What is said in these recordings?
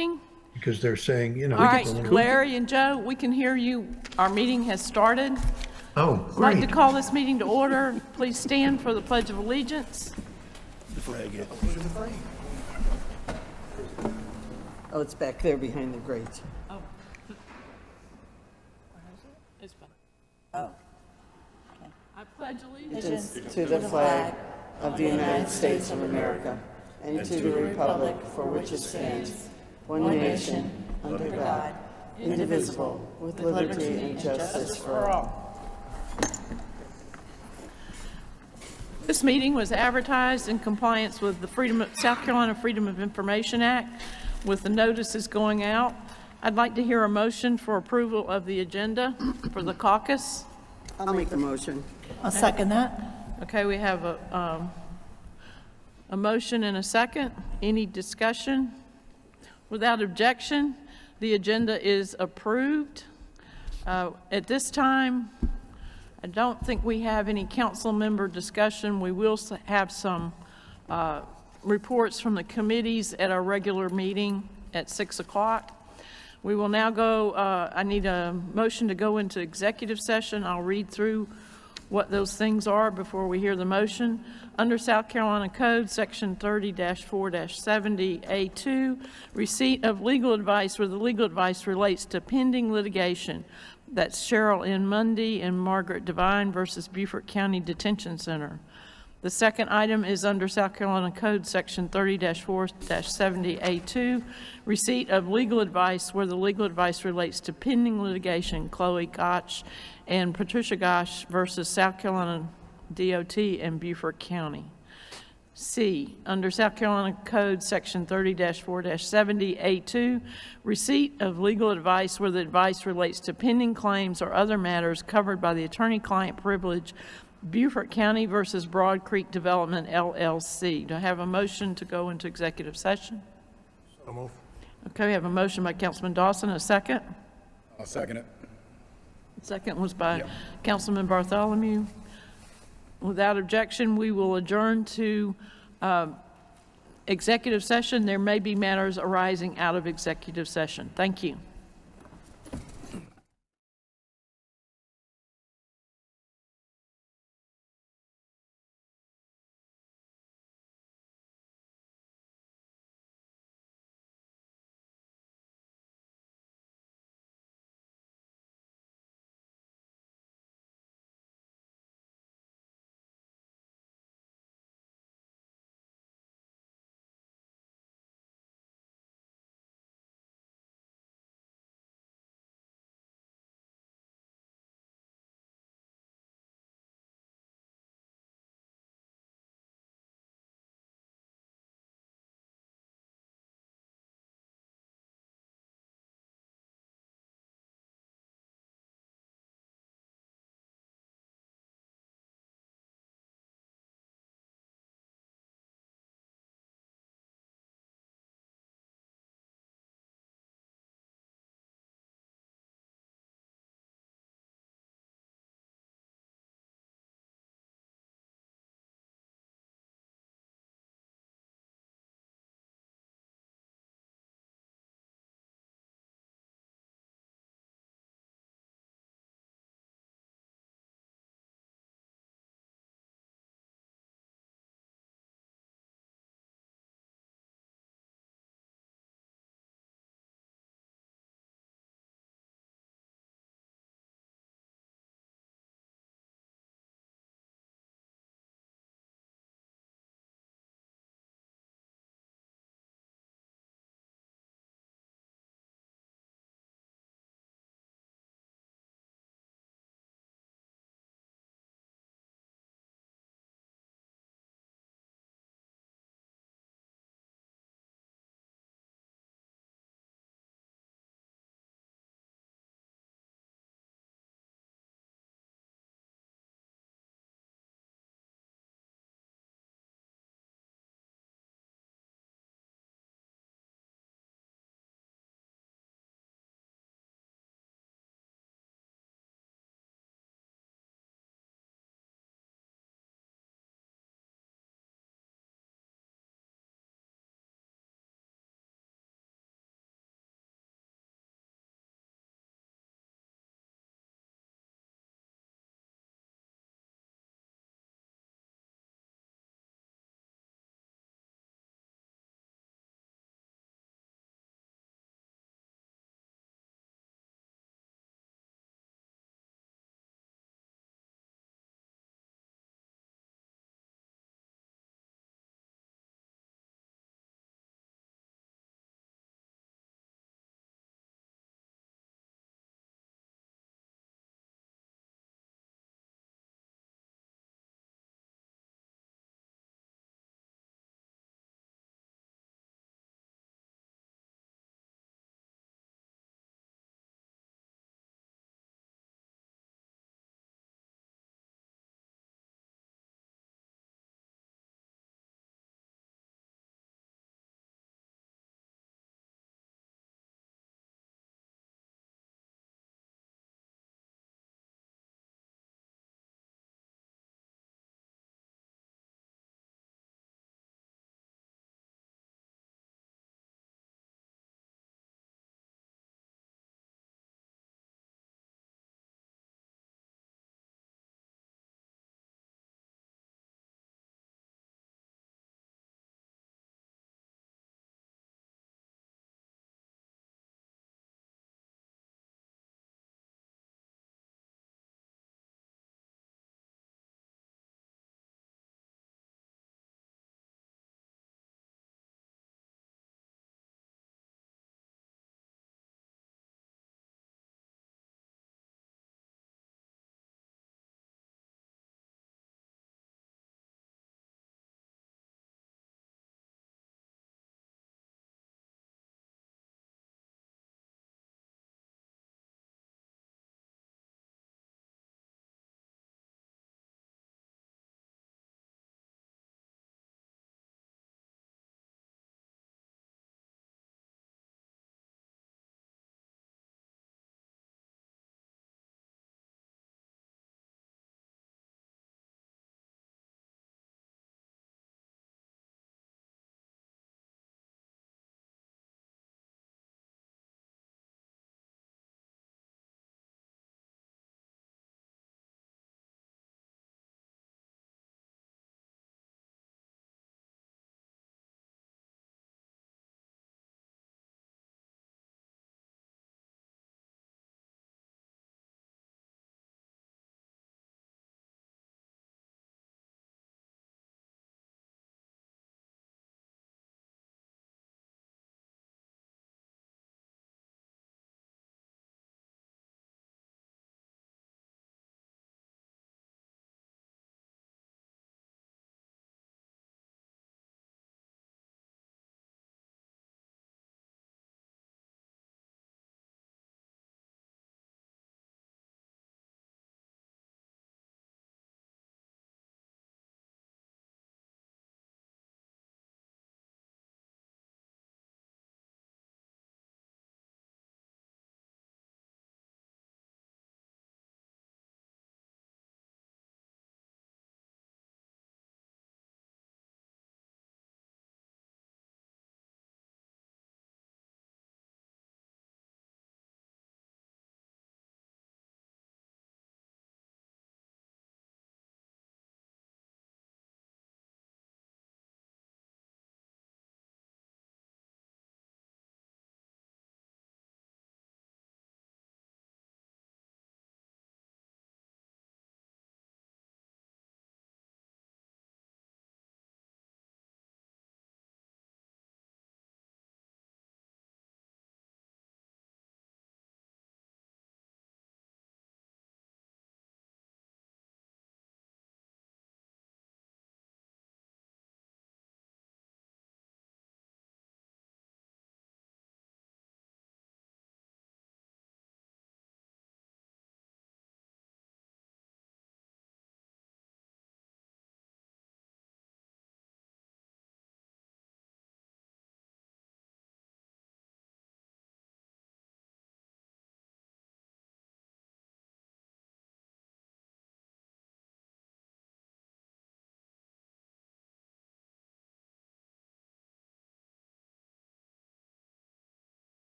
meeting? because they're saying, you know. All right, people- Larry and Joe, we can hear you. Our meeting has started. Oh, I'd like to great. call this meeting to order. Please stand for the Pledge of Allegiance. Oh, it's back there behind the grate. I pledge allegiance To the flag of the United States of America and to the republic for which it stands, one nation, under God, indivisible, with liberty and justice for all. This meeting was advertised in compliance with the South Carolina Freedom of Information Act, with the notices going out. I'd like to hear a motion for approval of the agenda for the caucus. I'll make the motion. I'll second that. Okay, we have a motion and a second. Any discussion? Without objection, the agenda is approved. At this time, I don't think we have any council member discussion. We will have some reports from the committees at our regular meeting at 6 o'clock. We will now go, I need a motion to go into executive session. I'll read through what those things are before we hear the motion. Under South Carolina Code, Section 30-4-70A2, receipt of legal advice where the legal advice relates to pending litigation. That's Cheryl N. Mundy and Margaret Devine versus Beaufort County Detention Center. The second item is under South Carolina Code, Section 30-4-70A2, receipt of legal advice where the legal advice relates to pending litigation, Chloe Gotch and Patricia Gosh versus South Carolina DOT and Beaufort County. C, under South Carolina Code, Section 30-4-70A2, receipt of legal advice where the advice relates to pending claims or other matters covered by the attorney-client privilege, Beaufort County versus Broad Creek Development, LLC. Do I have a motion to go into executive session? So move. Okay, we have a motion by Councilman Dawson, a second. I'll second it. Second was by Councilman Bartholomew. Without objection, we will adjourn to executive session. There may be matters arising out of executive session. Thank you.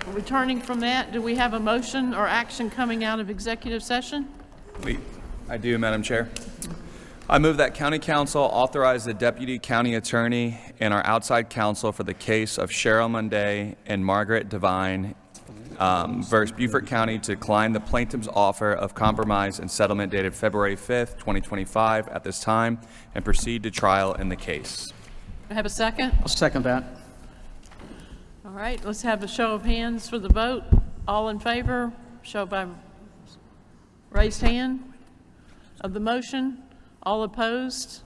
Returning from that, do we have a motion or action coming out of executive session? I do, Madam Chair. I move that County Council authorize the Deputy County Attorney and our outside counsel for the case of Cheryl Munday and Margaret Devine versus Beaufort County to decline the plaintiff's offer of compromise and settlement dated February 5th, 2025 at this time and proceed to trial in the case. Do I have a second? I'll second that. All right, let's have a show of hands for the vote. All in favor, show by raised hand of the motion. All opposed?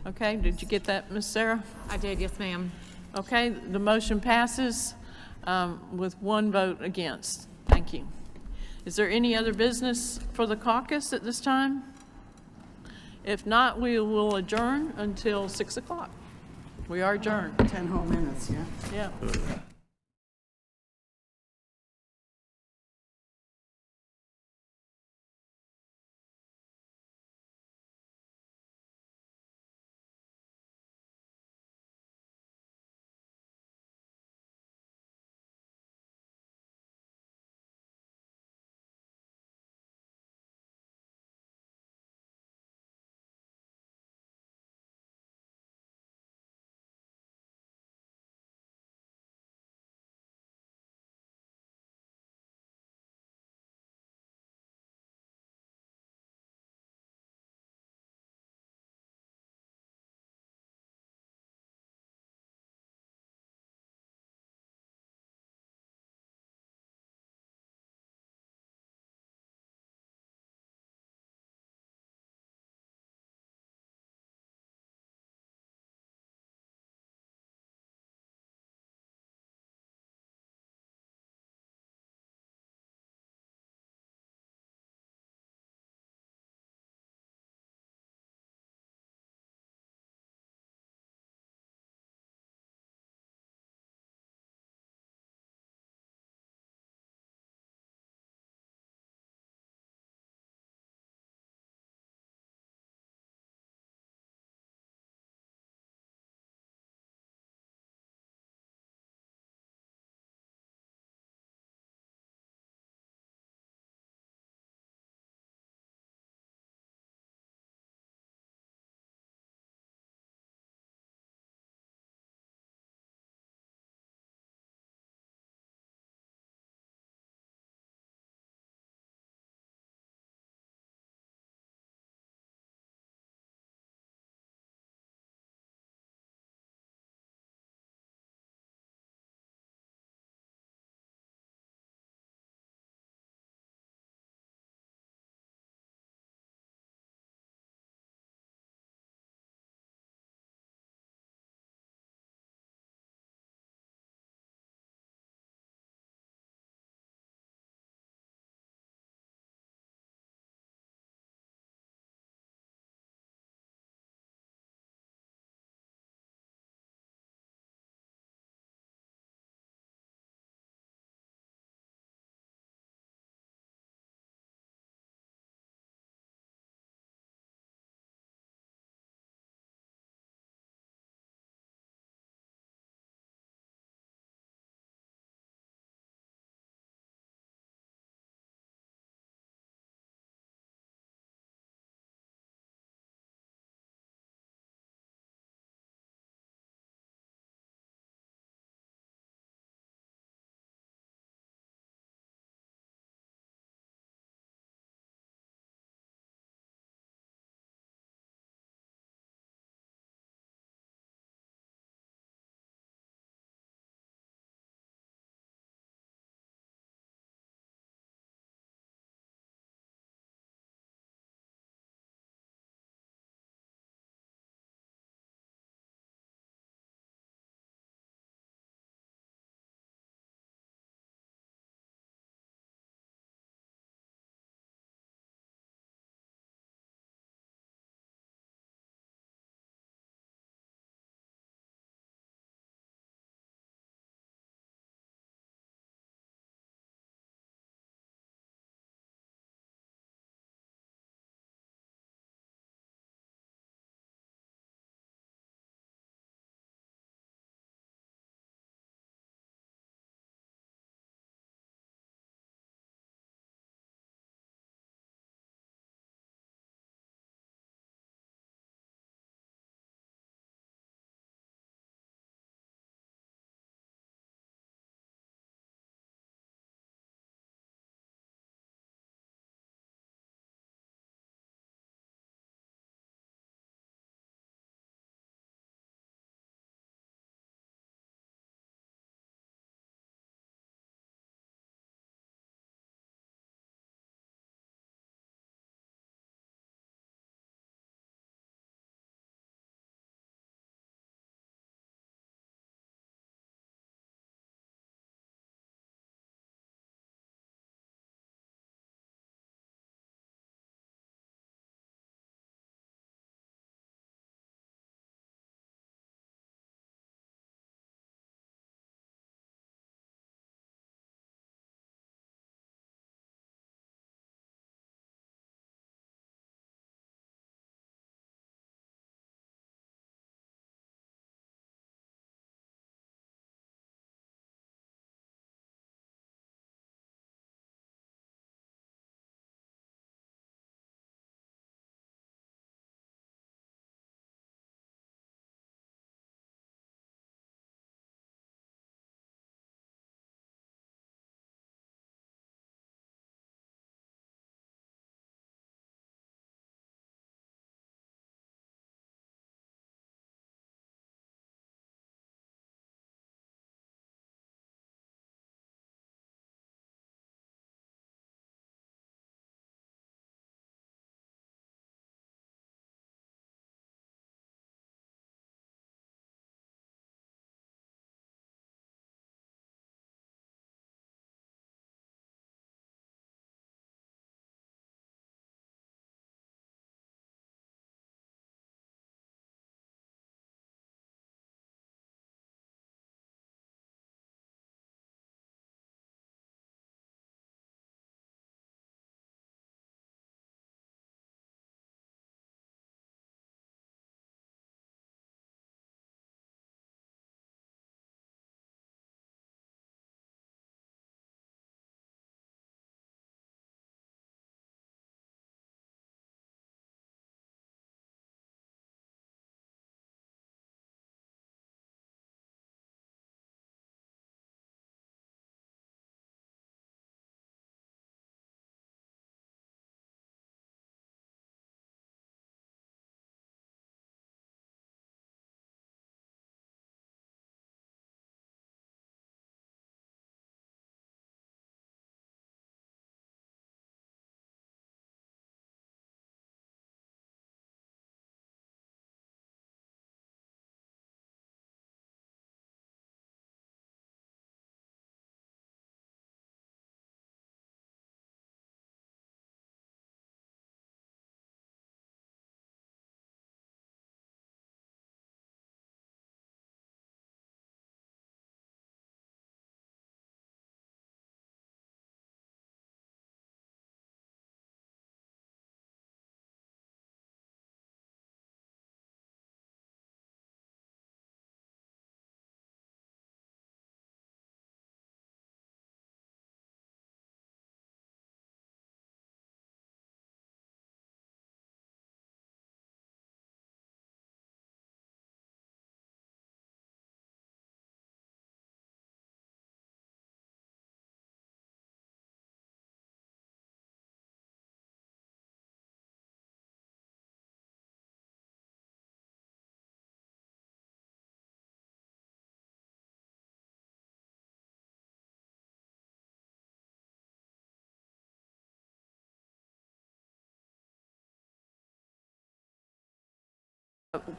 Okay, did you get that, Ms. Sarah? I did, yes, ma'am. Okay, the motion passes with one vote against. Thank you. Is there any other business for the caucus at this time? If not, we will adjourn until 6 o'clock. We are adjourned. 10 whole minutes, yeah? Yeah.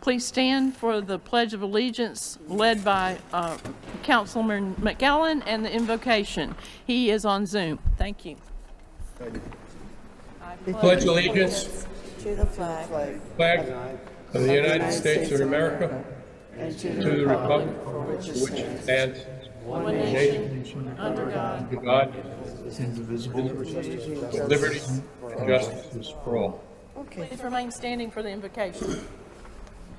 Please stand for the Pledge of Allegiance led by Councilman McGowan and the invocation. He is on Zoom. Thank you. Pledge allegiance To the flag flag of the United States of America and to the republic for which it stands, One nation, nation, under God, under God, indivisible, with liberty and justice for all. please remain standing for the invocation.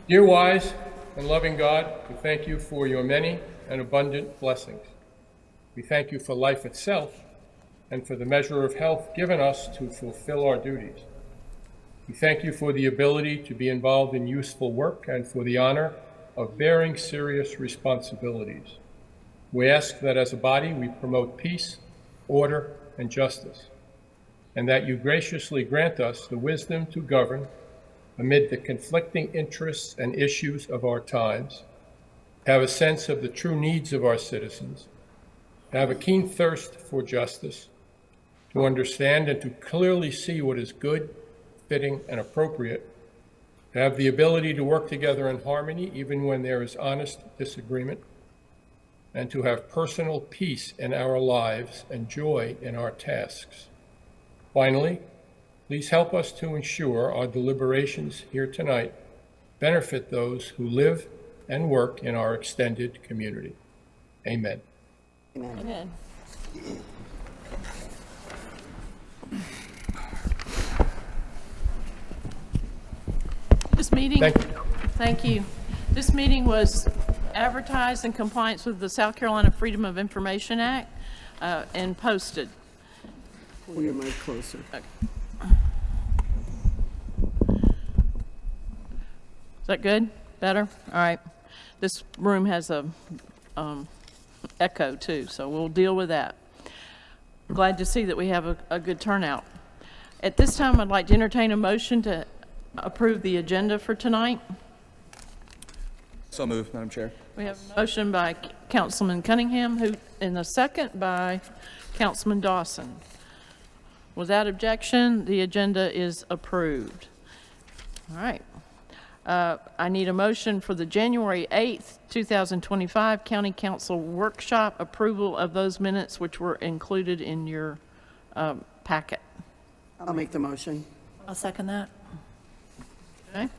Dear wise and loving God, we thank you for your many and abundant blessings. We thank you for life itself and for the measure of health given us to fulfill our duties. We thank you for the ability to be involved in useful work and for the honor of bearing serious responsibilities. We ask that as a body we promote peace, order, and justice, and that you graciously grant us the wisdom to govern amid the conflicting interests and issues of our times, have a sense of the true needs of our citizens, have a keen thirst for justice, to understand and to clearly see what is good, fitting, and appropriate, to have the ability to work together in harmony even when there is honest disagreement, and to have personal peace in our lives and joy in our tasks. Finally, please help us to ensure our deliberations here tonight benefit those who live and work in our extended community. Amen. Amen. This meeting. Thank you. Thank you. This meeting was advertised in compliance with the South Carolina Freedom of Information Act and posted. Pull your mic closer. Is that good? Better? All right. This room has a echo too, so we'll deal with that. Glad to see that we have a good turnout. At this time, I'd like to entertain a motion to approve the agenda for tonight. So moved, Madam Chair. We have a motion by Councilman Cunningham, and a second by Councilman Dawson. Without objection, the agenda is approved. All right. I need a motion for the January 8th, 2025 County Council Workshop approval of those minutes which were included in your packet. I'll make the motion. I'll second that. Okay.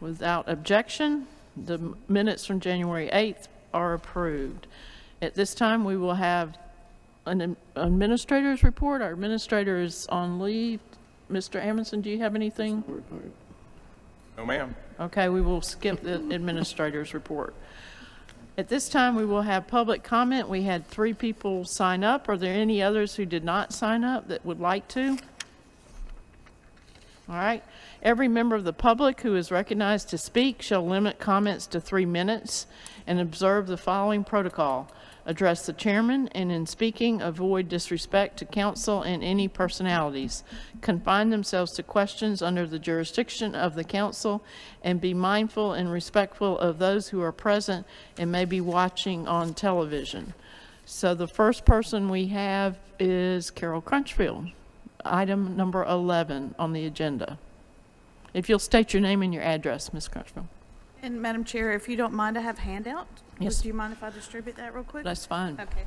Without objection, the minutes from January 8th are approved. At this time, we will have an administrator's report. Our administrator is on leave. Mr. Amundson, do you have anything? No, ma'am. Okay, we will skip the administrator's report. At this time, we will have public comment. We had 3 people sign up. Are there any others who did not sign up that would like to? All right. Every member of the public who is recognized to speak shall limit comments to 3 minutes and observe the following protocol. Address the chairman, and in speaking, avoid disrespect to council and any personalities. Confine themselves to questions under the jurisdiction of the council, and be mindful and respectful of those who are present and may be watching on television. So the first person we have is Carol Crunchfield, item number 11 on the agenda. If you'll state your name and your address, Ms. Crunchfield. And Madam Chair, if you don't mind, I have handout. Yes. Do you mind if I distribute that real quick? That's fine. Okay.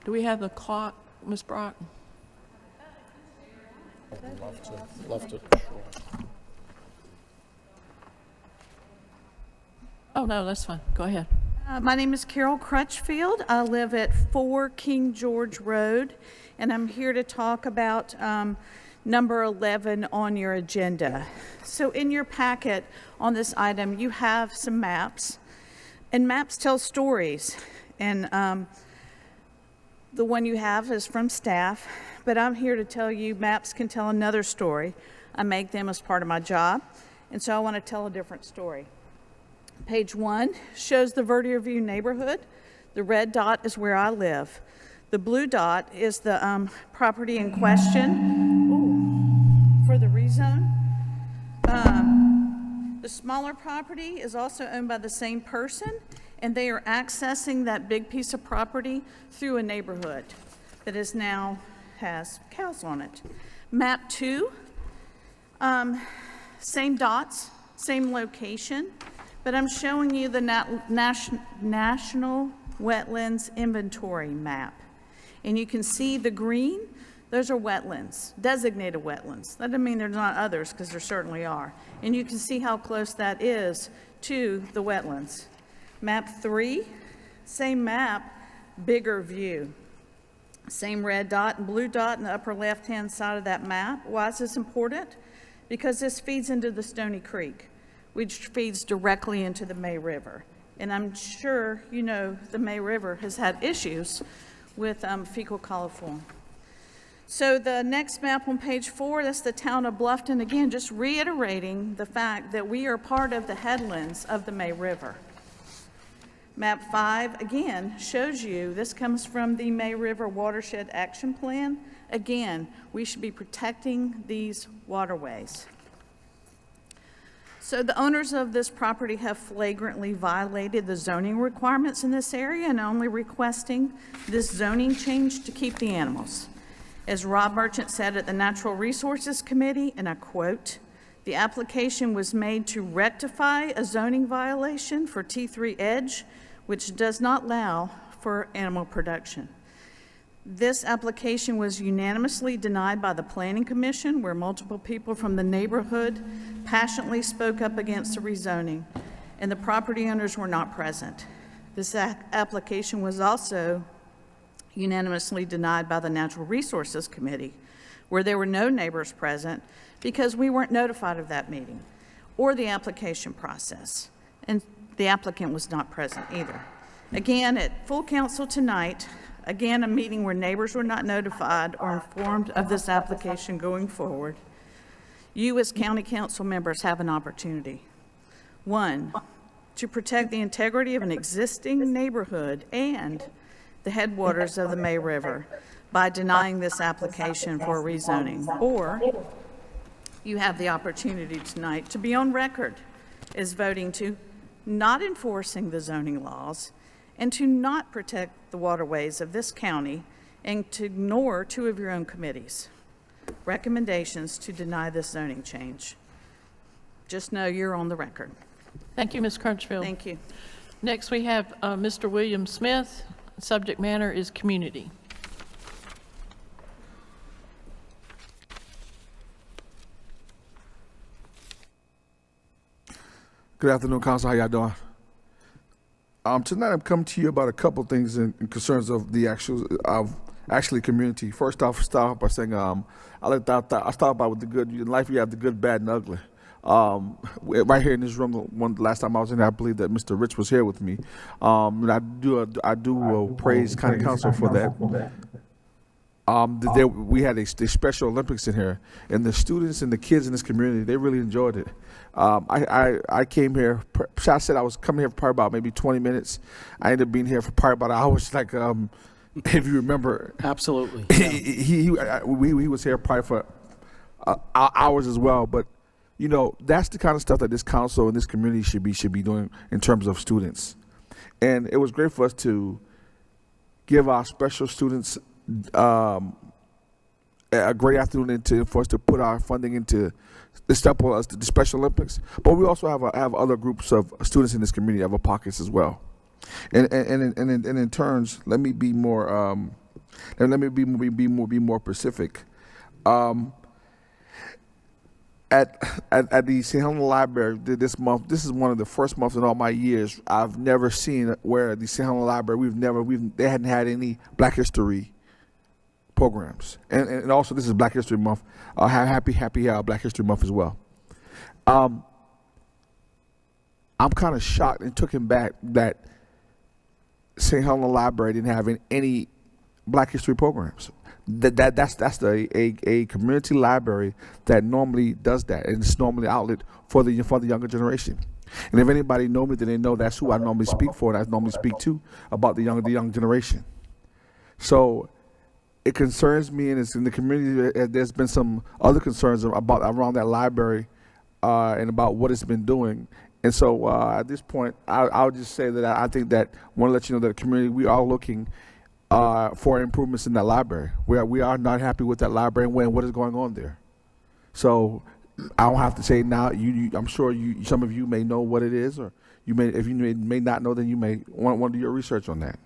Do we have the clock, Ms. Brock? Love to. Oh, no, that's fine. Go ahead. My name is Carol Crutchfield. I live at 4 King George Road, and I'm here to talk about number 11 on your agenda. So in your packet on this item, you have some maps, and maps tell stories. And the one you have is from staff, but I'm here to tell you maps can tell another story. I make them as part of my job, and so I want to tell a different story. Page 1 shows the Verdierview neighborhood. The red dot is where I live. The blue dot is the property in question for the rezone. The smaller property is also owned by the same person, and they are accessing that big piece of property through a neighborhood that is now has cows on it. Map 2 Same dots, same location, but I'm showing you the National Wetlands Inventory map. And you can see the green, those are wetlands, designated wetlands. That doesn't mean there's not others, because there certainly are. And you can see how close that is to the wetlands. Map 3, same map, bigger view. Same red dot and blue dot in the upper left-hand side of that map. Why is this important? Because this feeds into the Stony Creek, which feeds directly into the May River. And I'm sure you know the May River has had issues with fecal coliform. So the next map on page 4, that's the town of Bluffton. Again, just reiterating the fact that we are part of the headlands of the May River. Map 5, again, shows you, this comes from the May River Watershed Action Plan. Again, we should be protecting these waterways. So the owners of this property have flagrantly violated the zoning requirements in this area and only requesting this zoning change to keep the animals. As Rob Merchant said at the Natural Resources Committee, and I quote, "The application was made to rectify a zoning violation for T3 Edge, which does not allow for animal production. This application was unanimously denied by the Planning Commission, where multiple people from the neighborhood passionately spoke up against the rezoning, and the property owners were not present. This application was also unanimously denied by the Natural Resources Committee, where there were no neighbors present because we weren't notified of that meeting or the application process, and the applicant was not present either. Again, at full council tonight, again, a meeting where neighbors were not notified or informed of this application going forward. You as county council members have an opportunity. 1, to protect the integrity of an existing neighborhood and the headwaters of the May River by denying this application for rezoning. Or you have the opportunity tonight to be on record as voting to not enforcing the zoning laws and to not protect the waterways of this county and to ignore 2 of your own committees' recommendations to deny this zoning change. Just know you're on the record. Thank you, Ms. Crutchfield. Thank you. Next, we have Mr. William Smith. Subject matter is community. Good afternoon, Council. How y'all doing? Tonight I'm coming to you about a couple things in concerns of the actually community. First off, start off by saying I start by with the good. In life, you have the good, bad, and ugly. Right here in this room, last time I was in here, I believe that Mr. Rich was here with me. And I do praise County Council for that. We had a Special Olympics in here, and the students and the kids in this community, they really enjoyed it. I came here, I said I was coming here for probably about maybe 20 minutes. I ended up being here for probably about an hour. Like, if you remember. Absolutely. He was here probably for hours as well. But, you know, that's the kind of stuff that this council and this community should be doing in terms of students. And it was great for us to give our special students a great afternoon for us to put our funding into the Special Olympics. But we also have other groups of students in this community, other pockets as well. And in turns, let me be more specific. At the St. Helena Library this month, this is one of the first months in all my years I've never seen where the St. Helena Library they hadn't had any Black History programs, and also this is Black History Month. Happy Black History Month as well. I'm kind of shocked and took him back that St. Helena Library didn't have any Black History programs. That's a community library that normally does that, and it's normally an outlet for the younger generation. And if anybody know me, then they know that's who I normally speak for, and I normally speak to about the young generation. So it concerns me, and it's in the community. There's been some other concerns around that library and about what it's been doing. And so at this point, I'll just say that I think that I want to let you know that the community, we are looking for improvements in that library. We are not happy with that library and what is going on there. So I don't have to say now. I'm sure some of you may know what it is, or you may, if you may not know, then you may want to do your research on that.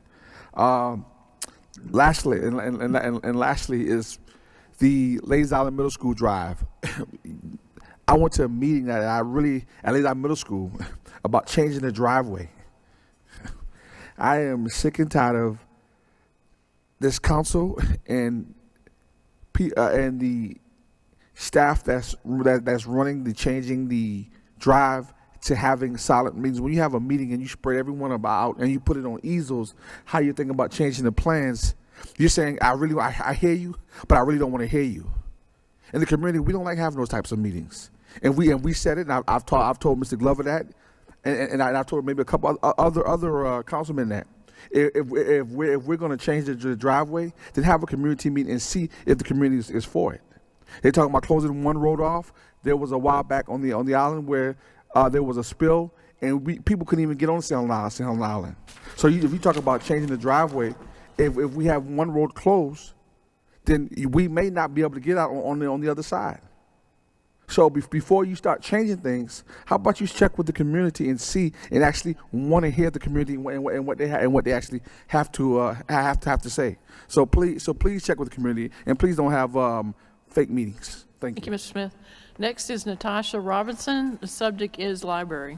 Lastly, and lastly is the Ladies Island Middle School drive. I went to a meeting that at Ladies Island Middle School about changing the driveway. I am sick and tired of this council and the staff that's running changing the drive to having solid meetings. When you have a meeting and you spread everyone about and you put it on easels, how you think about changing the plans, you're saying, I hear you, but I really don't want to hear you. In the community, we don't like having those types of meetings. And we said it, and I've told Mr. Glover that, and I've told maybe a couple other councilmen that. If we're going to change the driveway, then have a community meeting and see if the community is for it. They're talking about closing one road off. There was a while back on the island where there was a spill, and people couldn't even get on St. Helena Island. So if you talk about changing the driveway, if we have one road closed, then we may not be able to get out on the other side. So before you start changing things, how about you check with the community and see and actually want to hear the community and what they actually have to say. So please check with the community, and please don't have fake meetings. Thank you. Mr. Smith. Next is Natasha Robinson. The subject is library.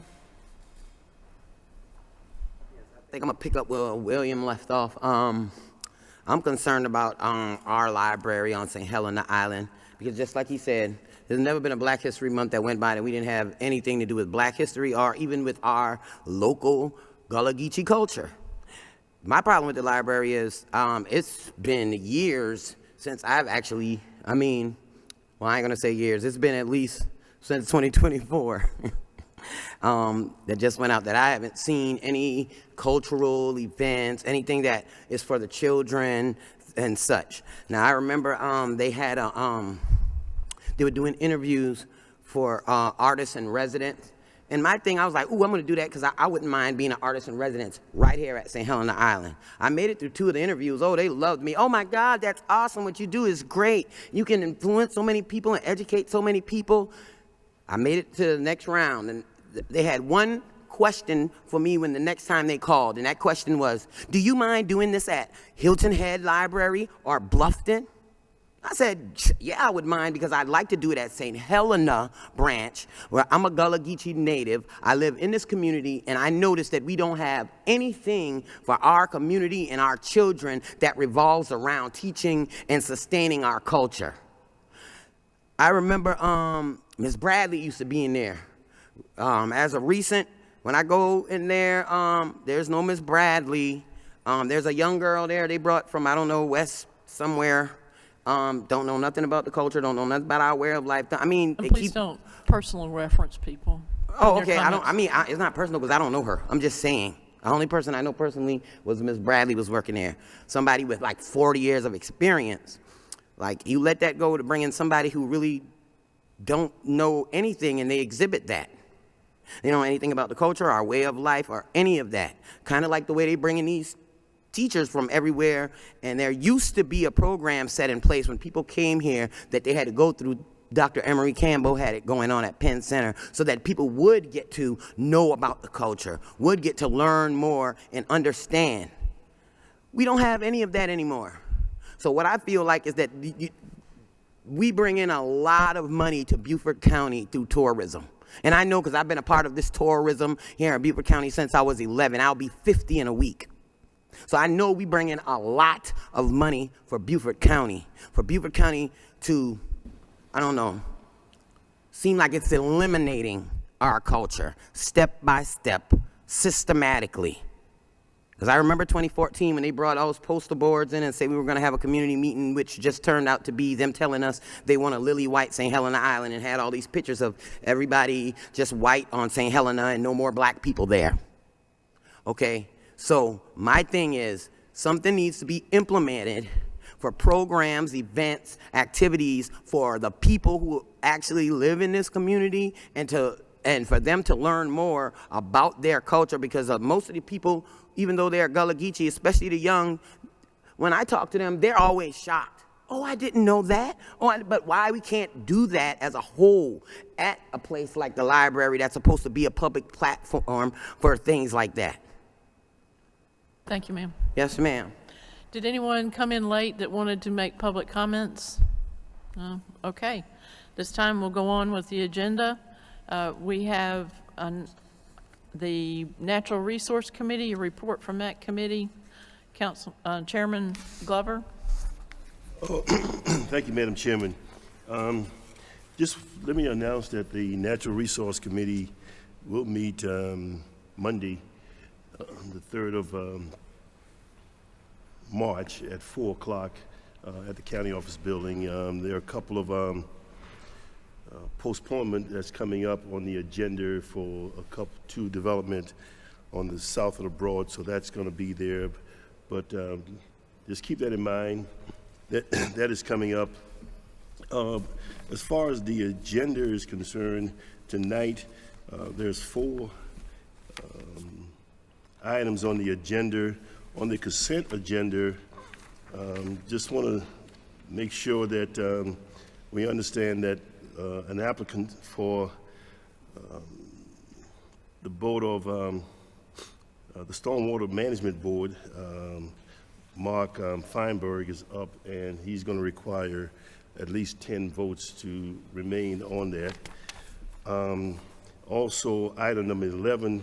I think I'm gonna pick up where William left off. I'm concerned about our library on St. Helena Island, because just like he said, there's never been a Black History Month that went by that we didn't have anything to do with Black history or even with our local Gullah Geechee culture. My problem with the library is it's been years since I've actually, I ain't gonna say years, it's been at least since 2024 that just went out that I haven't seen any cultural events, anything that is for the children and such. Now I remember they had they were doing interviews for artists in residence. And my thing, I was like, ooh, I'm gonna do that because I wouldn't mind being an artist in residence right here at St. Helena Island. I made it through 2 of the interviews. Oh, they loved me. Oh my God, that's awesome. What you do is great. You can influence so many people and educate so many people. I made it to the next round, and they had one question for me when the next time they called, and that question was, do you mind doing this at Hilton Head Library or Bluffton? I said, yeah, I would mind, because I'd like to do it at St. Helena branch, where I'm a Gullah Geechee native. I live in this community, and I noticed that we don't have anything for our community and our children that revolves around teaching and sustaining our culture. I remember Ms. Bradley used to be in there. As of recent, when I go in there, there's no Ms. Bradley. There's a young girl there they brought from, I don't know, west somewhere. Don't know nothing about the culture, don't know nothing about our way of life. And please don't personal reference people. Oh, okay, it's not personal because I don't know her. I'm just saying. The only person I know personally was Ms. Bradley was working there. Somebody with like 40 years of experience. Like, you let that go to bring in somebody who really don't know anything, and they exhibit that. They don't know anything about the culture, our way of life, or any of that. Kind of like the way they bring in these teachers from everywhere, and there used to be a program set in place when people came here that they had to go through. Dr. Emery Campbell had it going on at Penn Center so that people would get to know about the culture, would get to learn more and understand. We don't have any of that anymore. So what I feel like is that we bring in a lot of money to Beaufort County through tourism. And I know because I've been a part of this tourism here in Beaufort County since I was 11. I'll be 50 in a week. So I know we bring in a lot of money for Beaufort County to, I don't know, seem like it's eliminating our culture step by step, systematically. Because I remember 2014 when they brought all those poster boards in and said we were going to have a community meeting, which just turned out to be them telling us they want a lily white St. Helena Island, and had all these pictures of everybody just white on St. Helena and no more black people there. Okay? So my thing is, something needs to be implemented for programs, events, activities for the people who actually live in this community, and for them to learn more about their culture, because most of the people, even though they're Gullah Geechee, especially the young, when I talk to them, they're always shocked. Oh, I didn't know that. But why we can't do that as a whole at a place like the library that's supposed to be a public platform for things like that? Thank you, ma'am. Yes, ma'am. Did anyone come in late that wanted to make public comments? No? Okay. This time we'll go on with the agenda. We have the Natural Resource Committee, a report from that committee. Chairman Glover. Thank you, Madam Chairman. Just let me announce that the Natural Resource Committee will meet Monday, the 3rd of March at 4 o'clock at the county office building. There are a couple of postponement that's coming up on the agenda for two development on the south of the Broad, so that's going to be there. But just keep that in mind. That is coming up. As far as the agenda is concerned, tonight there's 4 items on the agenda. On the consent agenda, just want to make sure that we understand that an applicant for the board of the Stormwater Management Board, Mark Feinberg, is up, and he's going to require at least 10 votes to remain on that. Also, item number 11,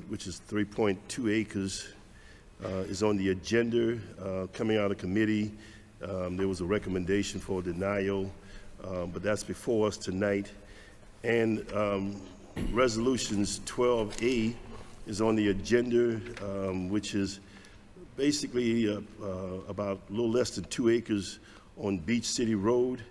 which is 3.2 acres, is on the agenda. Coming out of committee, there was a recommendation for denial, but that's before us tonight. And resolutions 12A is on the agenda, which is basically about a little less than 2 acres on Beach City Road.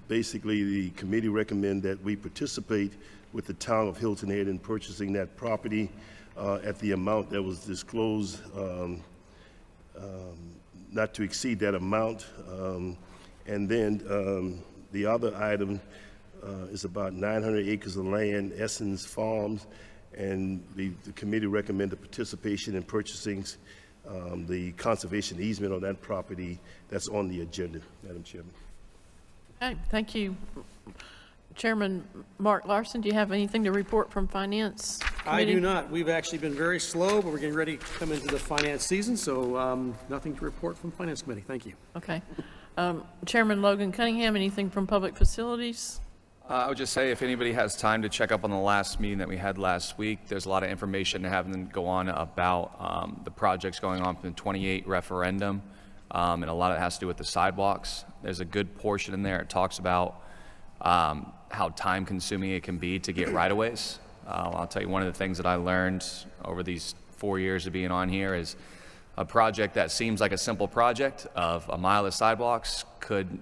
Basically, the committee recommend that we participate with the town of Hilton Head in purchasing that property at the amount that was disclosed, not to exceed that amount. And then the other item is about 900 acres of land, Essence Farms, and the committee recommended participation in purchasing the conservation easement on that property. That's on the agenda, Madam Chairman. Okay, thank you. Chairman Mark Larson, do you have anything to report from Finance Committee? I do not. We've actually been very slow, but we're getting ready to come into the finance season, so nothing to report from Finance Committee. Thank you. Okay. Chairman Logan Cunningham, anything from Public Facilities? I would just say if anybody has time to check up on the last meeting that we had last week, there's a lot of information to have them go on about the projects going on from the 28 referendum, and a lot of it has to do with the sidewalks. There's a good portion in there. It talks about how time-consuming it can be to get right-of-ways. I'll tell you, one of the things that I learned over these 4 years of being on here is a project that seems like a simple project of a mile of sidewalks could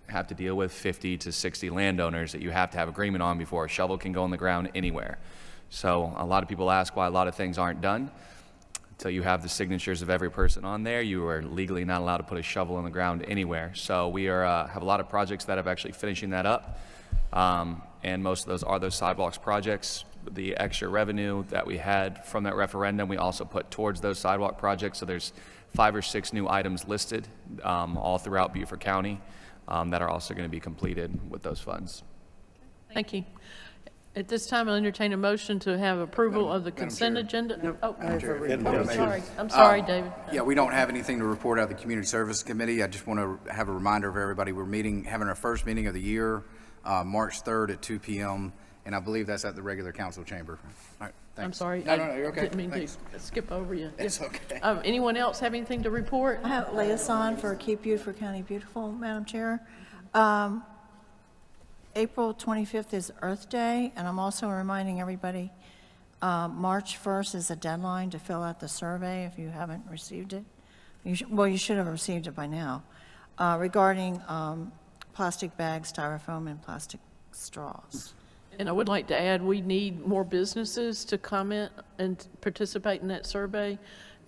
have to deal with 50 to 60 landowners that you have to have agreement on before a shovel can go in the ground anywhere. So a lot of people ask why a lot of things aren't done. Until you have the signatures of every person on there, you are legally not allowed to put a shovel in the ground anywhere. So we are have a lot of projects that have actually finishing that up, and most of those are those sidewalks projects. The extra revenue that we had from that referendum, we also put towards those sidewalk projects. So there's 5 or 6 new items listed all throughout Beaufort County that are also going to be completed with those funds. Thank you. At this time, I'll entertain a motion to have approval of the consent agenda. I'm sorry, David. Yeah, we don't have anything to report out of the Community Service Committee. I just want to have a reminder of everybody. We're having our first meeting of the year, March 3rd at 2 p.m., and I believe that's at the regular council chamber. All right, thanks. I'm sorry. No, you're okay. Didn't mean Thanks. to skip over you. It's okay. Anyone else have anything to report? I have liaison for Keep Beaufort County Beautiful, Madam Chair. April 25th is Earth Day, and I'm also reminding everybody, March 1st is a deadline to fill out the survey if you haven't received it. You should have received it by now, regarding plastic bags, styrofoam, and plastic straws. And I would like to add, we need more businesses to comment and participate in that survey,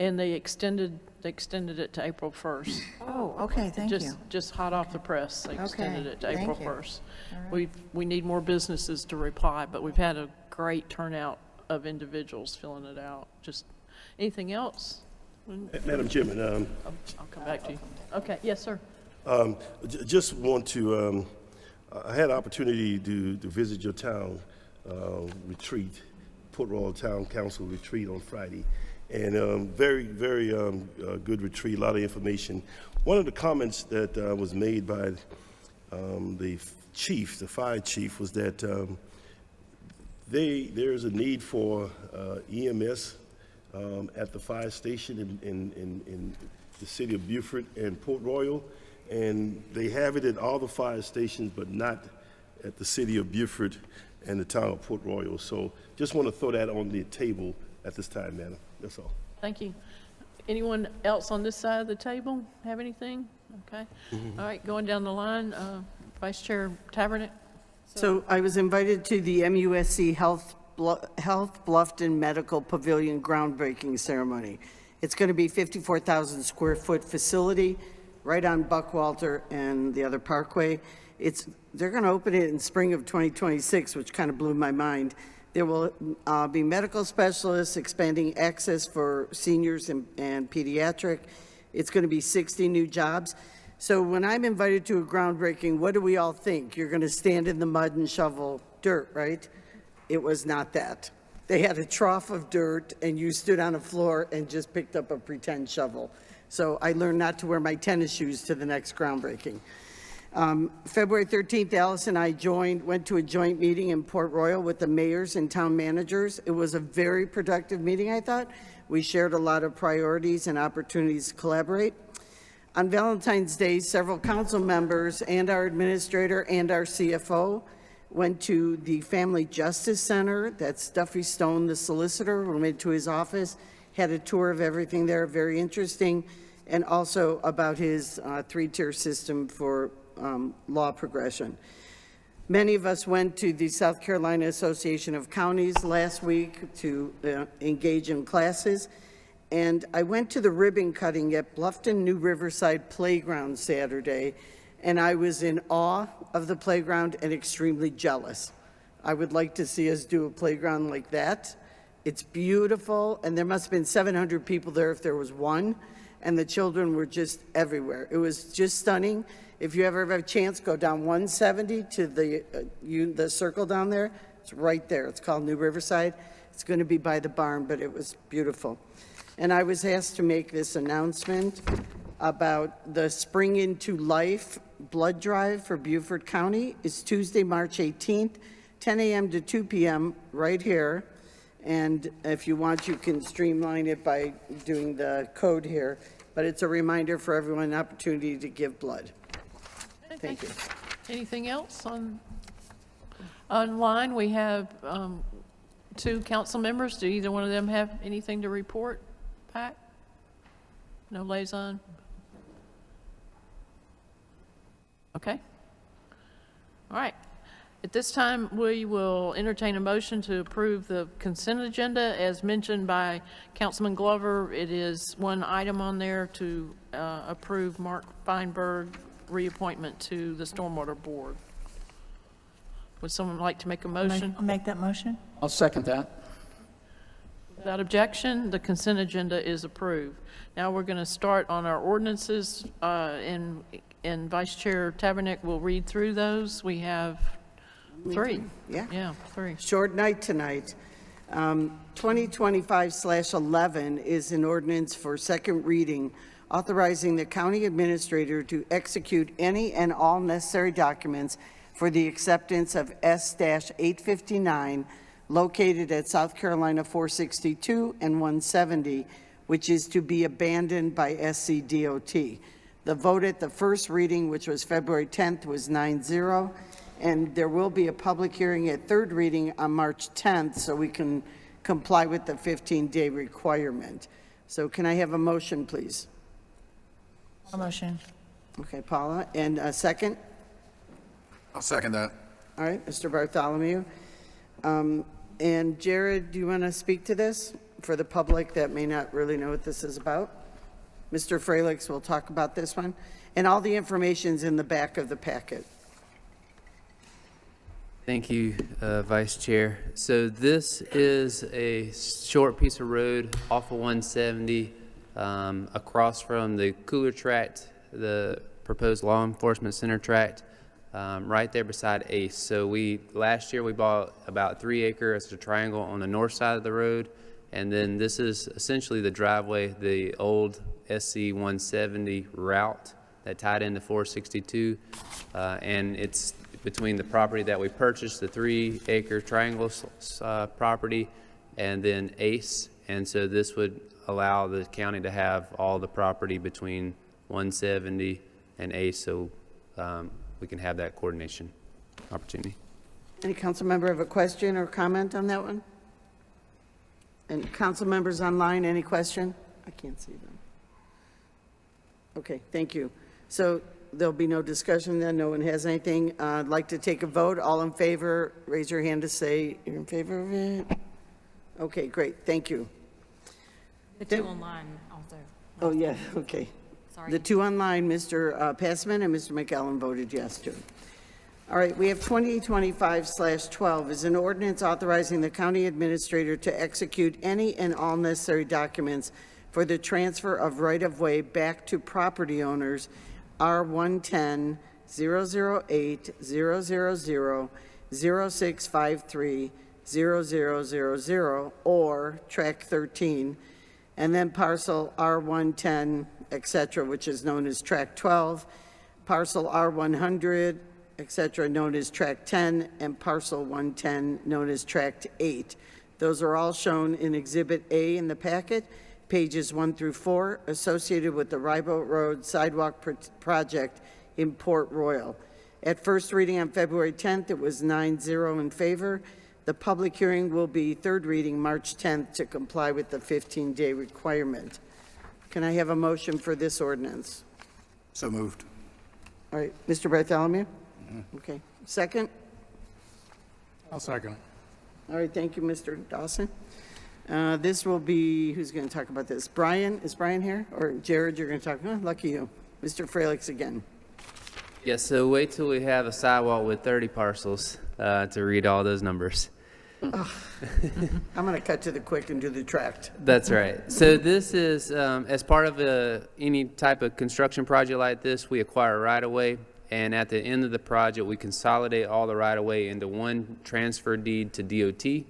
and they extended it to April 1st. Oh, okay, thank you. Just hot off the press, they extended it to thank April you. 1st. All right. We need more businesses to reply, but we've had a great turnout of individuals filling it out. Just anything else? Madam Chairman, I'll come back to you. Okay, yes, sir. just want to, I had an opportunity to visit your town retreat, Port Royal Town Council retreat on Friday, and very good retreat, a lot of information. One of the comments that was made by the chief, the fire chief, was that there's a need for EMS at the fire station in the city of Beaufort and Port Royal, and they have it at all the fire stations, but not at the city of Beaufort and the town of Port Royal. So just want to throw that on the table at this time, madam. That's all. Thank you. Anyone else on this side of the table have anything? Okay. All right, going down the line, Vice Chair Tavernick. So I was invited to the MUSC Health Bluffton Medical Pavilion groundbreaking ceremony. It's going to be 54,000 square foot facility right on Buckwalter and the other parkway. They're going to open it in spring of 2026, which kind of blew my mind. There will be medical specialists, expanding access for seniors and pediatric. It's going to be 60 new jobs. So when I'm invited to a groundbreaking, what do we all think? You're going to stand in the mud and shovel dirt, right? It was not that. They had a trough of dirt, and you stood on a floor and just picked up a pretend shovel. So I learned not to wear my tennis shoes to the next groundbreaking. February 13th, Alice and I went to a joint meeting in Port Royal with the mayors and town managers. It was a very productive meeting, I thought. We shared a lot of priorities and opportunities to collaborate. On Valentine's Day, several council members and our administrator and our CFO went to the Family Justice Center. That's Duffy Stone, the solicitor. We went to his office, had a tour of everything there, very interesting, and also about his three-tier system for law progression. Many of us went to the South Carolina Association of Counties last week to engage in classes, and I went to the ribbon cutting at Bluffton New Riverside Playground Saturday, and I was in awe of the playground and extremely jealous. I would like to see us do a playground like that. It's beautiful, and there must have been 700 people there if there was one, and the children were just everywhere. It was just stunning. If you ever have a chance, go down 170 to the circle down there. It's right there. It's called New Riverside. It's going to be by the barn, but it was beautiful. And I was asked to make this announcement about the Spring into Life blood drive for Beaufort County. It's Tuesday, March 18th, 10 a.m. to 2 p.m. right here. And if you want, you can streamline it by doing the code here. But it's a reminder for everyone, an opportunity to give blood. Thank you. Anything else online? We have 2 council members. Do either one of them have anything to report? Pat? No liaison? Okay. All right. At this time, we will entertain a motion to approve the consent agenda. As mentioned by Councilman Glover, it is one item on there to approve Mark Feinberg reappointment to the Stormwater Board. Would someone like to make a motion? I'll make that motion. I'll second that. Without objection, the consent agenda is approved. Now we're going to start on our ordinances, and Vice Chair Tavernick will read through those. We have 3. Yeah, 3. Short night tonight. 2025/11 is an ordinance for second reading, authorizing the county administrator to execute any and all necessary documents for the acceptance of S-859 located at South Carolina 462 and 170, which is to be abandoned by SCDOT. The vote at the first reading, which was February 10th, was 9-0, and there will be a public hearing at third reading on March 10th, so we can comply with the 15-day requirement. So can I have a motion, please? A motion. Okay, Paula, and a second? I'll second that. All right, Mr. Bartholomew. And Jared, do you want to speak to this for the public that may not really know what this is about? Mr. Fralix will talk about this one, and all the information's in the back of the packet. Thank you, Vice Chair. So this is a short piece of road off of 170 across from the cooler tract, the proposed law enforcement center tract, right there beside Ace. So last year we bought about 3 acres. It's a triangle on the north side of the road. And then this is essentially the driveway, the old SC 170 route that tied into 462. And it's between the property that we purchased, the 3-acre triangle property, and then Ace. And so this would allow the county to have all the property between 170 and Ace, so we can have that coordination opportunity. Any council member have a question or comment on that one? And council members online, any question? I can't see them. Okay, thank you. So there'll be no discussion then, no one has anything. I'd like to take a vote. All in favor, raise your hand to say you're in favor of it. Okay, great, thank you. The 2 online also. Oh, yeah, okay. Sorry. The 2 online, Mr. Passman and Mr. McAllen voted yes to. All right, we have 2025/12 is an ordinance authorizing the county administrator to execute any and all necessary documents for the transfer of right-of-way back to property owners R110 008 000 0653 0000 or Track 13, and then parcel R110, etc., which is known as Track 12, parcel R100, etc., known as Track 10, and parcel 110, known as Track 8. Those are all shown in Exhibit A in the packet, pages 1 through 4, associated with the Riboat Road Sidewalk Project in Port Royal. At first reading on February 10th, it was 9-0 in favor. The public hearing will be third reading March 10th to comply with the 15-day requirement. Can I have a motion for this ordinance? So moved. All right, Mr. Bartholomew? Okay, second? I'll second. All right, thank you, Mr. Dawson. This will be, who's going to talk about this? Brian, is Brian here? Or Jared, you're going to talk? Oh, lucky you. Mr. Fralix again. Yes, so wait till we have a sidewalk with 30 parcels to read all those numbers. I'm going to cut to the quick and do the tract. That's right. So this is, as part of any type of construction project like this, we acquire right-of-way, and at the end of the project, we consolidate all the right-of-way into one transfer deed to DOT.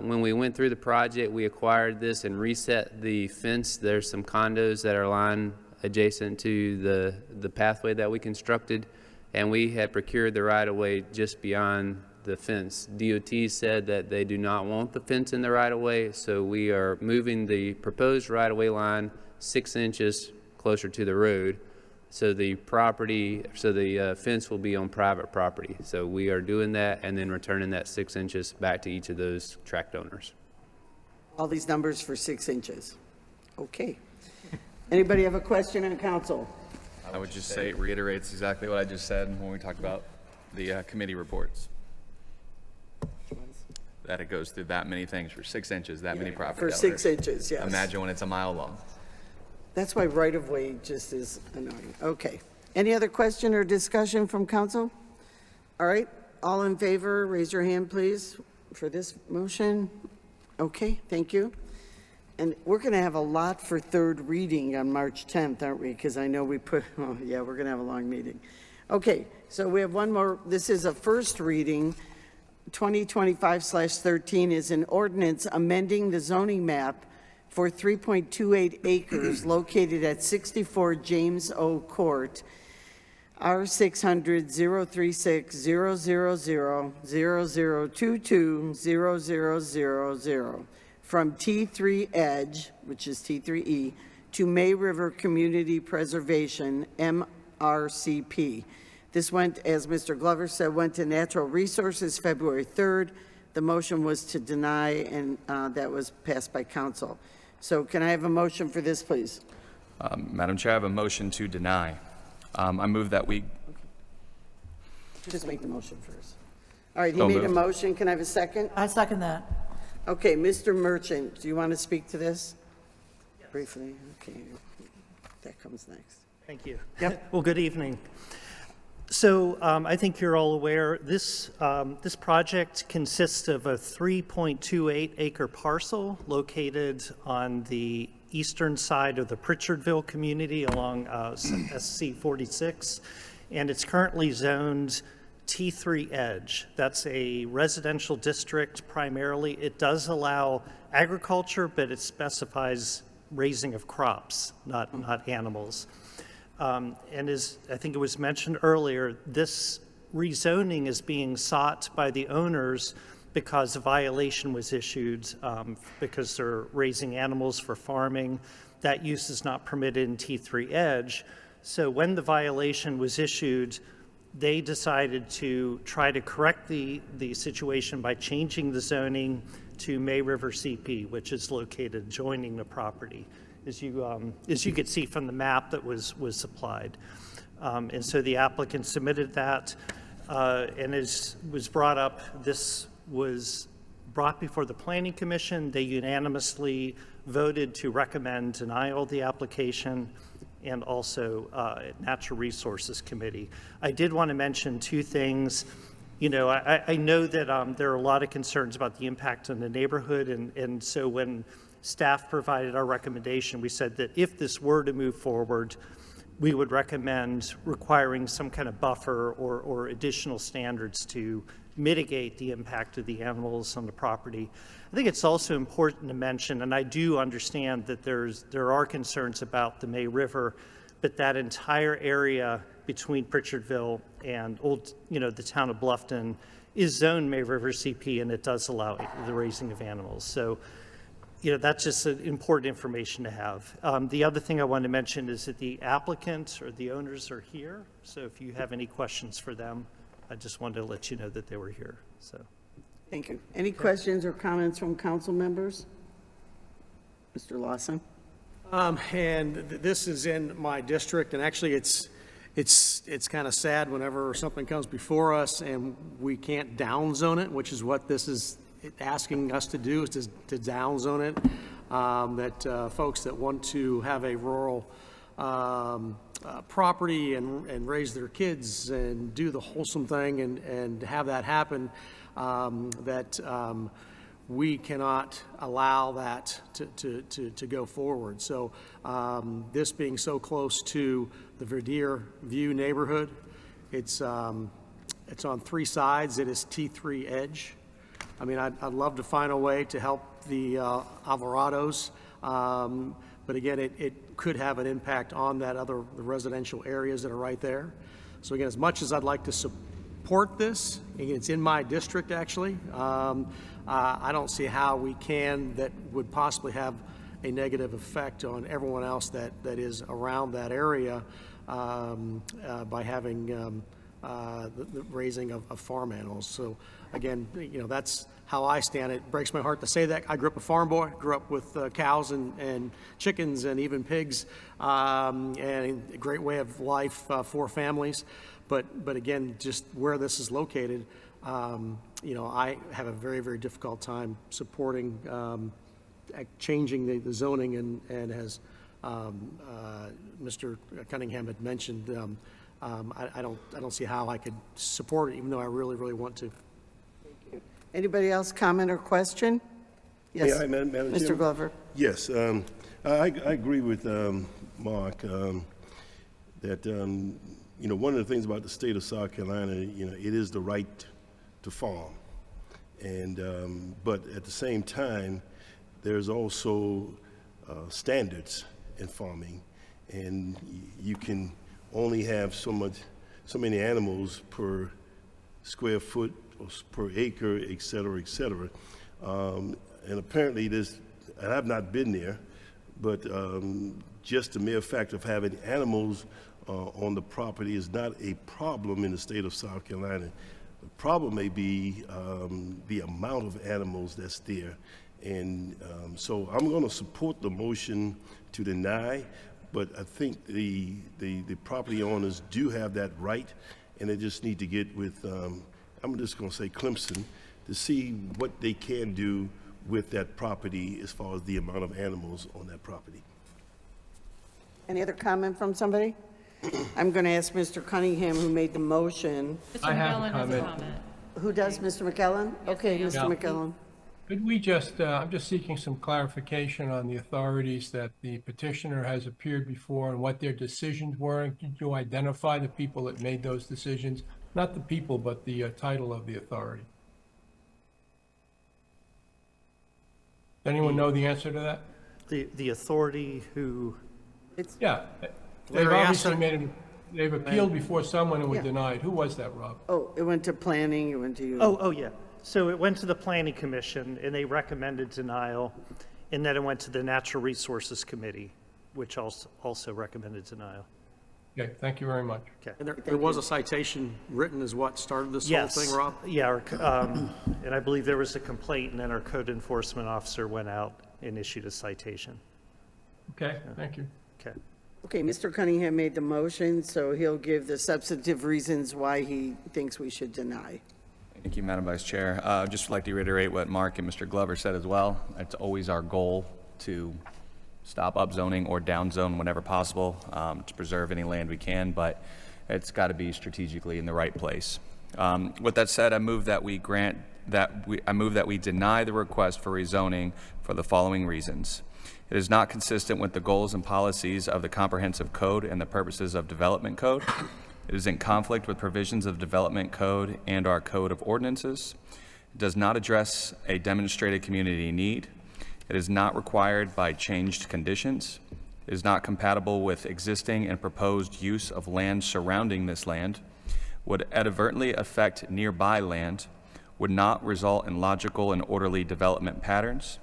When we went through the project, we acquired this and reset the fence. There's some condos that are lying adjacent to the pathway that we constructed, and we had procured the right-of-way just beyond the fence. DOT said that they do not want the fence in the right-of-way, so we are moving the proposed right-of-way line 6 inches closer to the road. So the fence will be on private property. So we are doing that and then returning that 6 inches back to each of those tract owners. All these numbers for 6 inches. Okay. Anybody have a question on council? I would just say it reiterates exactly what I just said when we talked about the committee reports. That it goes through that many things for 6 inches, that many property For owners. 6 inches, yes. Imagine when it's a mile long. That's why right-of-way just is annoying. Okay. Any other question or discussion from council? All right. All in favor, raise your hand, please, for this motion. Okay, thank you. And we're going to have a lot for third reading on March 10th, aren't we? Because I know we put, oh, yeah, we're going to have a long meeting. Okay, so we have one more. This is a first reading. 2025/13 is an ordinance amending the zoning map for 3.28 acres located at 64 James O. Court, R600 036 000 0022 0000 from T3 Edge, which is T3E, to May River Community Preservation, MRCP. This went, as Mr. Glover said, went to Natural Resources February 3rd. The motion was to deny, and that was passed by council. So can I have a motion for this, please? Madam Chair, I have a motion to deny. I move that we... Just make the motion first. All right, he So made a moved. motion. Can I have a second? I second that. Okay, Mr. Merchant, do you want to speak to this? Briefly, okay. That comes next. Thank you. Yep. Well, good evening. So I think you're all aware, this project consists of a 3.28 acre parcel located on the eastern side of the Pritchardville community along SC 46, and it's currently zoned T3 Edge. That's a residential district primarily. It does allow agriculture, but it specifies raising of crops, not animals. And as I think it was mentioned earlier, this rezoning is being sought by the owners because a violation was issued because they're raising animals for farming. That use is not permitted in T3 Edge. So when the violation was issued, they decided to try to correct the situation by changing the zoning to May River CP, which is located adjoining the property, as you could see from the map that was supplied. And so the applicant submitted that, and as was brought up, this was brought before the Planning Commission. They unanimously voted to recommend denial of the application, and also Natural Resources Committee. I did want to mention two things. You know, I know that there are a lot of concerns about the impact on the neighborhood, and so when staff provided our recommendation, we said that if this were to move forward, we would recommend requiring some kind of buffer or additional standards to mitigate the impact of the animals on the property. I think it's also important to mention, and I do understand that there are concerns about the May River, but that entire area between Pritchardville and the town of Bluffton is zoned May River CP, and it does allow the raising of animals. So, that's just important information to have. The other thing I wanted to mention is that the applicant or the owners are here. So if you have any questions for them, I just wanted to let you know that they were here. So, thank you. Any questions or comments from council members? Mr. Lawson? And this is in my district, and actually it's kind of sad whenever something comes before us and we can't downzone it, which is what this is asking us to do, is to downzone it. That folks that want to have a rural property and raise their kids and do the wholesome thing and have that happen, that we cannot allow that to go forward. So this being so close to the Verdier View neighborhood, it's on three sides. It is T3 Edge. I mean, I'd love to find a way to help the Alvarados, but again, it could have an impact on the residential areas that are right there. So again, as much as I'd like to support this, again, it's in my district actually, I don't see how we that would possibly have a negative effect on everyone else that is around that area by having the raising of farm animals. So again, that's how I stand. It breaks my heart to say that. I grew up a farm boy, grew up with cows and chickens and even pigs, and a great way of life for families. But again, just where this is located, I have a very, very difficult time supporting changing the zoning, and as Mr. Cunningham had mentioned, I don't see how I could support it, even though I really, really want to. Thank you. Anybody else comment or question? Yes, Yeah, Madam Mr. Chairman? Glover. Yes, I agree with Mark that one of the things about the state of South Carolina, it is the right to farm, and but at the same time, there's also standards in farming, and you can only have so many animals per square foot or per acre, et cetera, et cetera. And apparently and I've not been there, but just the mere fact of having animals on the property is not a problem in the state of South Carolina. The problem may be the amount of animals that's there. And so I'm going to support the motion to deny, but I think the property owners do have that right, and they just need to get with, I'm just going to say Clemson, to see what they can do with that property as far as the amount of animals on that property. Any other comment from somebody? I'm going to ask Mr. Cunningham, who made the motion. I Mr. have a McGowan has a comment. comment. Who does, Mr. McKellen? Okay, ma'am. Mr. Yeah. McKellen. Could we just, I'm just seeking some clarification on the authorities that the petitioner has appeared before and what their decisions were. Could you identify the people that made those decisions? Not the people, but the title of the authority. Does anyone know the answer to that? The authority who, Yeah. They've Larry obviously Astor. they've appealed before someone and was Yeah. denied. Who was that, Rob? Oh, it went to planning, it went to you. oh, yeah. So it went to the Planning Commission, and they recommended denial, and then it went to the Natural Resources Committee, which also recommended denial. Okay, thank you very much. Okay. And there was a citation written as what started this whole Yes. thing, Rob? Yeah, and I believe there was a complaint, and then our code enforcement officer went out and issued a citation. Okay, thank you. Okay. Okay, Mr. Cunningham made the motion, so he'll give the substantive reasons why he thinks we should deny. Thank you, Madam Vice Chair. I'd just like to reiterate what Mark and Mr. Glover said as well. It's always our goal to stop upzoning or downzone whenever possible, to preserve any land we can, but it's got to be strategically in the right place. With that said, I move that we deny the request for rezoning for the following reasons. It is not consistent with the goals and policies of the Comprehensive Code and the purposes of Development Code. It is in conflict with provisions of Development Code and our Code of Ordinances. It does not address a demonstrated community need. It is not required by changed conditions. It is not compatible with existing and proposed use of land surrounding this land, would advertently affect nearby land, would not result in logical and orderly development patterns,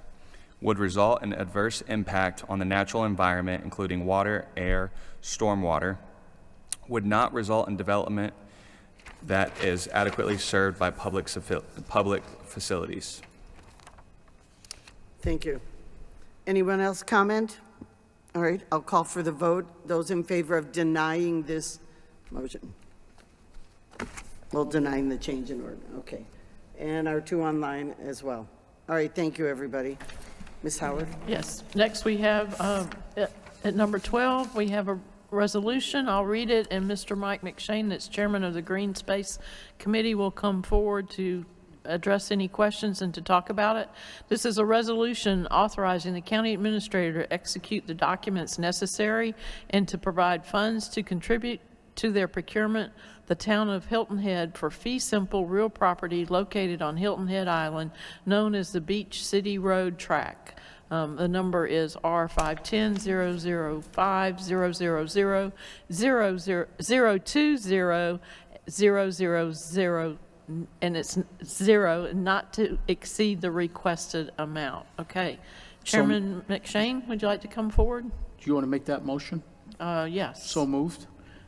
would result in adverse impact on the natural environment, including water, air, stormwater, would not result in development that is adequately served by public facilities. Thank you. Anyone else comment? All right, I'll call for the vote. Those in favor of denying this motion? Well, denying the change in order, okay. And our two online as well. All right, thank you, everybody. Ms. Howard? Yes. Next, we have, at number 12, we have a resolution. I'll read it, and Mr. Mike McShane, that's chairman of the Green Space Committee, will come forward to address any questions and to talk about it. This is a resolution authorizing the county administrator to execute the documents necessary and to provide funds to contribute to their procurement, the town of Hilton Head, for fee simple real property located on Hilton Head Island, known as the Beach City Road Track. The number is R510-005-000-020-000, and it's zero, not to exceed the requested amount. Okay. Chairman McShane, would you like to come forward? Do you want to make that motion? Yes. So moved.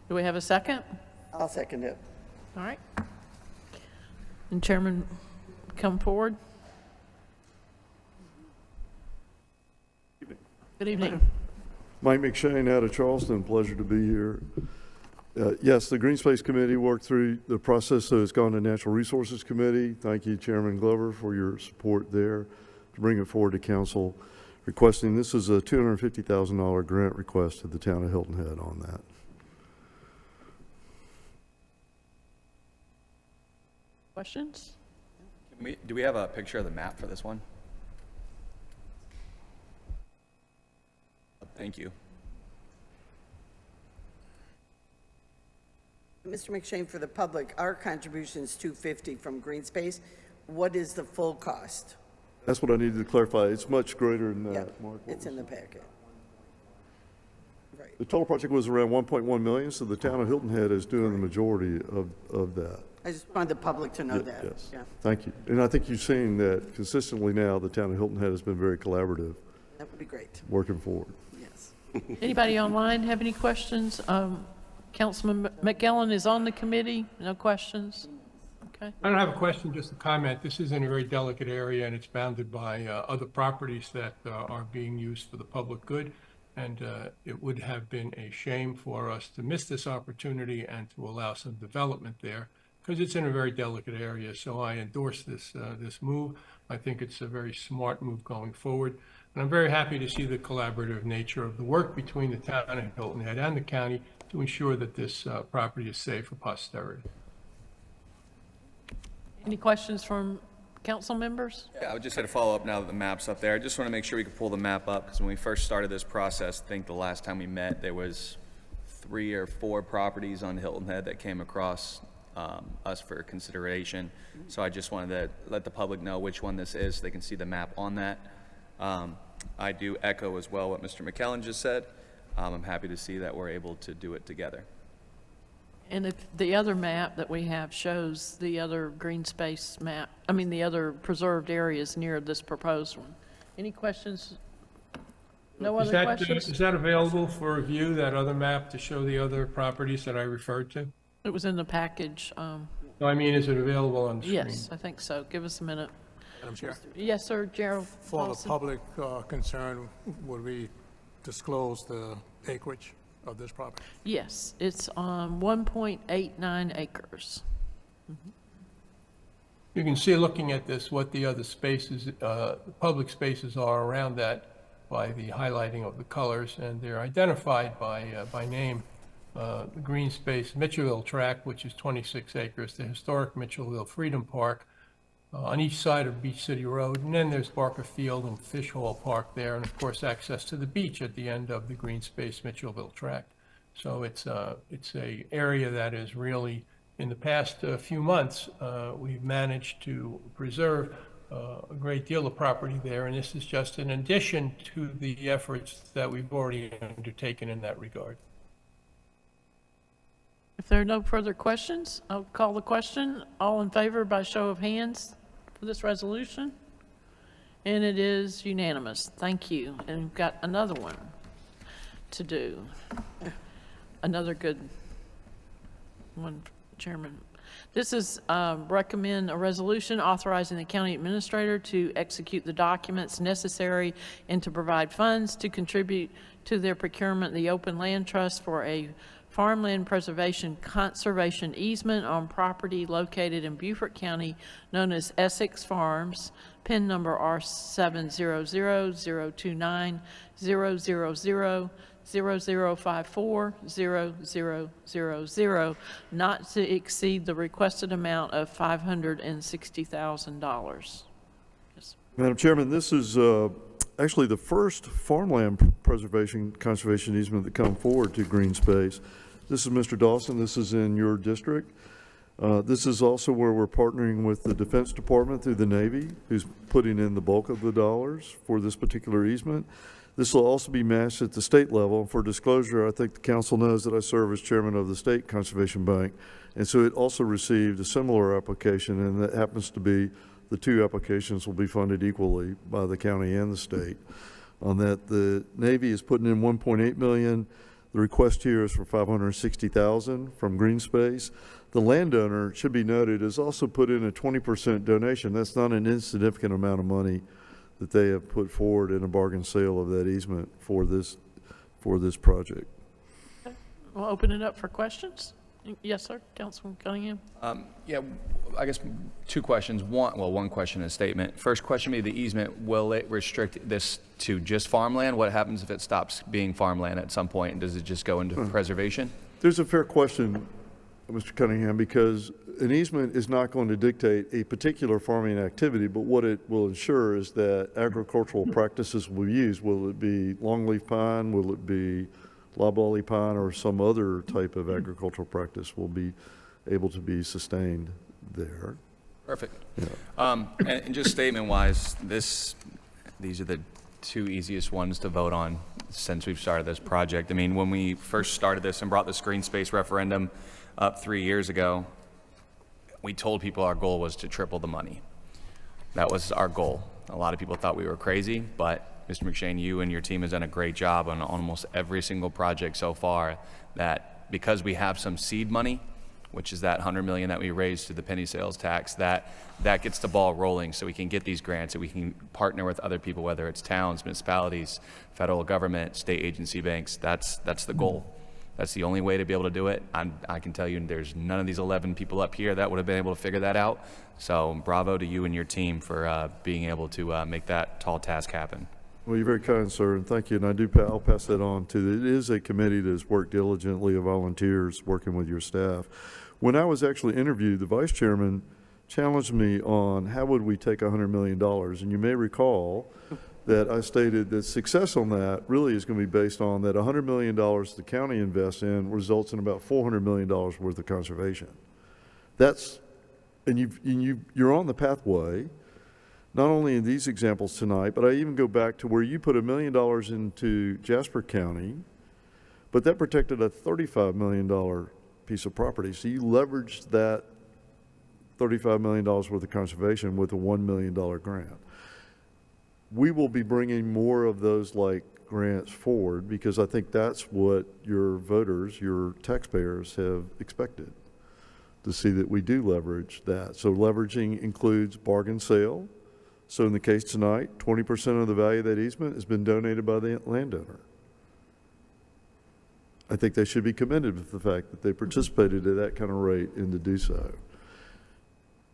Do we have a second? I'll second it. All right. And Chairman, come forward. Good evening. Mike McShane out of Charleston, pleasure to be here. Yes, the Green Space Committee worked through the process, so it's gone to Natural Resources Committee. Thank you, Chairman Glover, for your support there to bring it forward to council requesting. This is a $250,000 grant request to the town of Hilton Head on that. Questions? Do we have a picture of the map for this one? Thank you. Mr. McShane, for the public, our contribution is $250 from Green Space. What is the full cost? That's what I needed to clarify. It's much greater than that, Yep, Mark. it's in the packet. Right. The total project was around 1.1 million, so the town of Hilton Head is doing the majority of that. I just wanted the public to know that. Yes. Yeah, Thank you. And I think you've seen that consistently now, the town of Hilton Head has been very collaborative, that would be great. working forward. Yes. Anybody online have any questions? Councilman McGillen is on the committee. No questions? Okay. I don't have a question, just a comment. This is in a very delicate area, and it's bounded by other properties that are being used for the public good. And it would have been a shame for us to miss this opportunity and to allow some development there, because it's in a very delicate area. So I endorse this move. I think it's a very smart move going forward. And I'm very happy to see the collaborative nature of the work between the town and Hilton Head and the county to ensure that this property is safe for posterity. Any questions from council members? Yeah, I would just had to follow up now that the map's up there. I just want to make sure we could pull the map up, because when we first started this process, I think the last time we met, there was 3 or 4 properties on Hilton Head that came across us for consideration. So I just wanted to let the public know which one this is so they can see the map on that. I do echo as well what Mr. McKellen just said. I'm happy to see that we're able to do it together. And if the other map that we have shows the other green space map, I mean, the other preserved areas near this proposed one. Any questions? No other questions? Is that available for review, that other map to show the other properties that I referred to? It was in the package. No, I mean, is it available on the screen? Yes, I think so. Give us a minute. Madam Chair. Yes, sir, Gerald. For the Paulson. public concern, would we disclose the acreage of this property? Yes, it's 1.89 acres. You can see, looking at this, what the other spaces, public spaces are around that by the highlighting of the colors, and they're identified by name. The green space Mitchellville Tract, which is 26 acres, the historic Mitchellville Freedom Park on each side of Beach City Road, and then there's Barker Field and Fish Hall Park there, and of course access to the beach at the end of the green space Mitchellville Tract. So it's a area that is really, in the past few months, we've managed to preserve a great deal of property there, and this is just an addition to the efforts that we've already undertaken in that regard. If there are no further questions, I'll call the question. All in favor by show of hands for this resolution? And it is unanimous. Thank you. And we've got another one to do. Another good one, Chairman. This is recommend a resolution authorizing the county administrator to execute the documents necessary and to provide funds to contribute to their procurement, the Open Land Trust, for a farmland preservation conservation easement on property located in Beaufort County known as Essex Farms, PIN number R700-029-000-0054-0000, not to exceed the requested amount of $560,000. Yes. Madam Chairman, this is actually the first farmland preservation conservation easement that come forward to green space. This is Mr. Dawson. This is in your district. This is also where we're partnering with the Defense Department through the Navy, who's putting in the bulk of the dollars for this particular easement. This will also be matched at the state level. For disclosure, I think the council knows that I serve as chairman of the State Conservation Bank, and so it also received a similar application, and that happens to be the 2 applications will be funded equally by the county and the state. On that, the Navy is putting in $1.8 million. The request here is for $560,000 from Green Space. The landowner, it should be noted, has also put in a 20% donation. That's not an insignificant amount of money that they have put forward in a bargain sale of that easement for this project. We'll open it up for questions. Yes, sir, Councilman Cunningham. Yeah, I guess 2 questions. One question and a statement. First question would be the easement. Will it restrict this to just farmland? What happens if it stops being farmland at some point? And does it just go into preservation? There's a fair question, Mr. Cunningham, because an easement is not going to dictate a particular farming activity, but what it will ensure is that agricultural practices will be used. Will it be longleaf pine? Will it be loblolly pine, or some other type of agricultural practice will be able to be sustained there? Perfect. Yeah. And just statement-wise, these are the 2 easiest ones to vote on since we've started this project. I mean, when we first started this and brought this green space referendum up 3 years ago, we told people our goal was to triple the money. That was our goal. A lot of people thought we were crazy, but Mr. McShane, you and your team has done a great job on almost every single project so far, that because we have some seed money, which is that $100 million that we raised through the penny sales tax, that gets the ball rolling so we can get these grants, and we can partner with other people, whether it's towns, municipalities, federal government, state agency banks. That's the goal. That's the only way to be able to do it. I can tell you there's none of these 11 people up here that would have been able to figure that out. So bravo to you and your team for being able to make that tall task happen. Well, you're very kind, sir, and thank you. And I'll pass that on to, it is a committee that's worked diligently of volunteers working with your staff. When I was actually interviewed, the vice chairman challenged me on how would we take $100 million. And you may recall that I stated that success on that really is going to be based on that $100 million the county invests in results in about $400 million worth of conservation. That's, and you're on the pathway, not only in these examples tonight, but I even go back to where you put $1 million into Jasper County, but that protected a $35 million piece of property. So you leveraged that $35 million worth of conservation with a $1 million grant. We will be bringing more of those like grants forward because I think that's what your voters, your taxpayers have expected, to see that we do leverage that. So leveraging includes bargain sale. So in the case tonight, 20% of the value of that easement has been donated by the landowner. I think they should be commended with the fact that they participated at that kind of rate and to do so.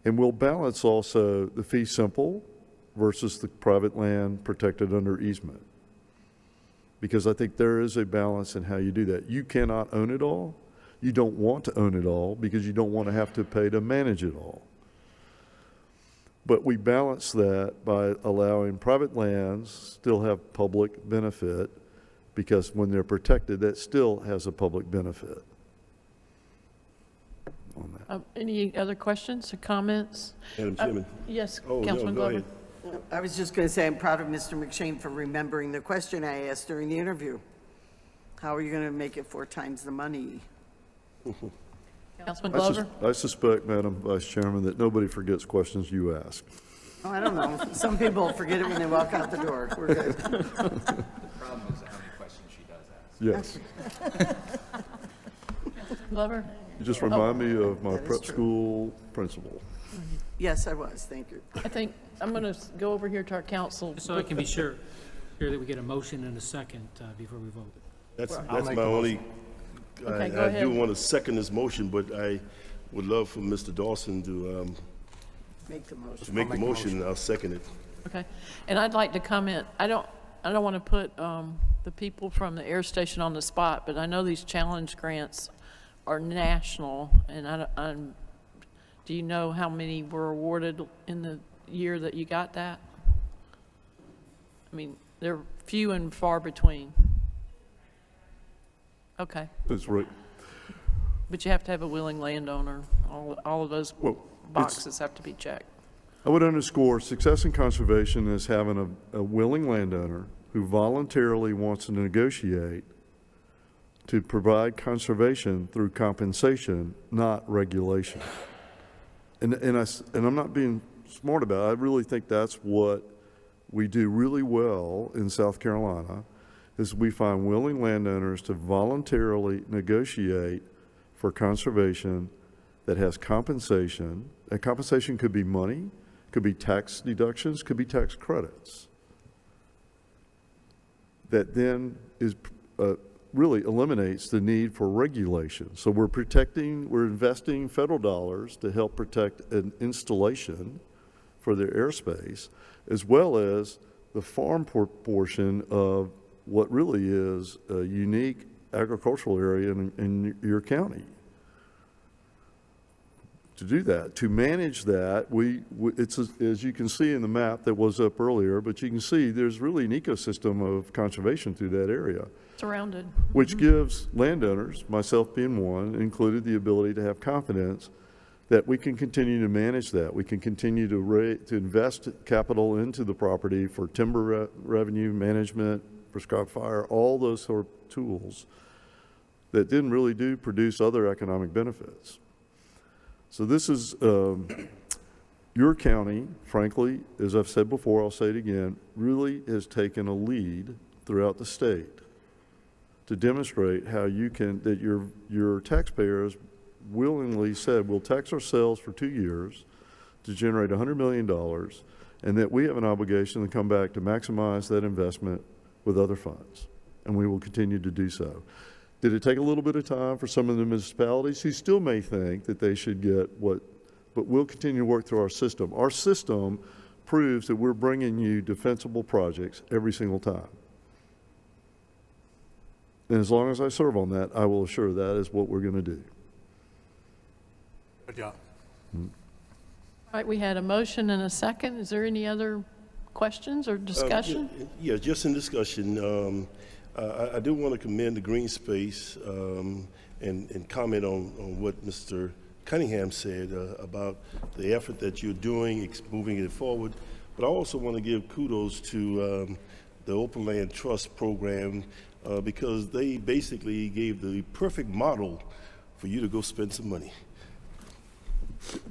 And we'll balance also the fee simple versus the private land protected under easement. Because I think there is a balance in how you do that. You cannot own it all. You don't want to own it all because you don't want to have to pay to manage it all. But we balance that by allowing private lands still have public benefit because when they're protected, that still has a public benefit on that. Any other questions or comments? Madam Chairman. Yes, Oh, no, Councilman go Glover. ahead. I was just going to say I'm proud of Mr. McShane for remembering the question I asked during the interview. How are you going to make it 4 times the money? Councilman Glover? I suspect, Madam Vice Chairman, that nobody forgets questions you ask. Oh, I don't know. Some people forget it when they walk out the door. We're good. The problem is how many questions she does ask. Yes. Glover? You just remind me of my prep school principal. Yes, I was. Thank you. I think I'm going to go over here to our council. So I can be sure here that we get a motion and a second before we vote. That's make my the only, Okay, go I ahead. do want to second this motion, but I would love for Mr. Dawson to Make the motion. make the motion, and I'll second it. Okay, and I'd like to comment, I don't want to put the people from the air station on the spot, but I know these challenge grants are national, and do you know how many were awarded in the year that you got that? I mean, they're few and far between. Okay, That's right. but you have to have a willing landowner. All of those Well, boxes have to be checked. I would underscore success in conservation is having a willing landowner who voluntarily wants to negotiate to provide conservation through compensation, not regulation. And I'm not being smart about it. I really think that's what we do really well in South Carolina, is we find willing landowners to voluntarily negotiate for conservation that has compensation. That compensation could be money, could be tax deductions, could be tax credits. That then is really eliminates the need for regulation. So we're investing federal dollars to help protect an installation for their airspace, as well as the farm portion of what really is a unique agricultural area in your county. To do that, to manage that, it's as you can see in the map that was up earlier, but you can see there's really an ecosystem of conservation through that area. Surrounded. Which gives landowners, myself being one, included the ability to have confidence that we can continue to manage that. We can continue to invest capital into the property for timber revenue management, prescribed fire, all those sort of tools that didn't really do produce other economic benefits. So this is your county, frankly, as I've said before, I'll say it again, really has taken a lead throughout the state to demonstrate how you can, that your taxpayers willingly said, we'll tax ourselves for 2 years to generate $100 million, and that we have an obligation to come back to maximize that investment with other funds, and we will continue to do so. Did it take a little bit of time for some of the municipalities who still may think that they should get what, but we'll continue to work through our system. Our system proves that we're bringing you defensible projects every single time. And as long as I serve on that, I will assure that is what we're going to do. Good job. All right, we had a motion and a second. Is there any other questions or discussion? Yeah, just in discussion, I do want to commend the Green Space and comment on what Mr. Cunningham said about the effort that you're doing, moving it forward. But I also want to give kudos to the Open Land Trust program because they basically gave the perfect model for you to go spend some money.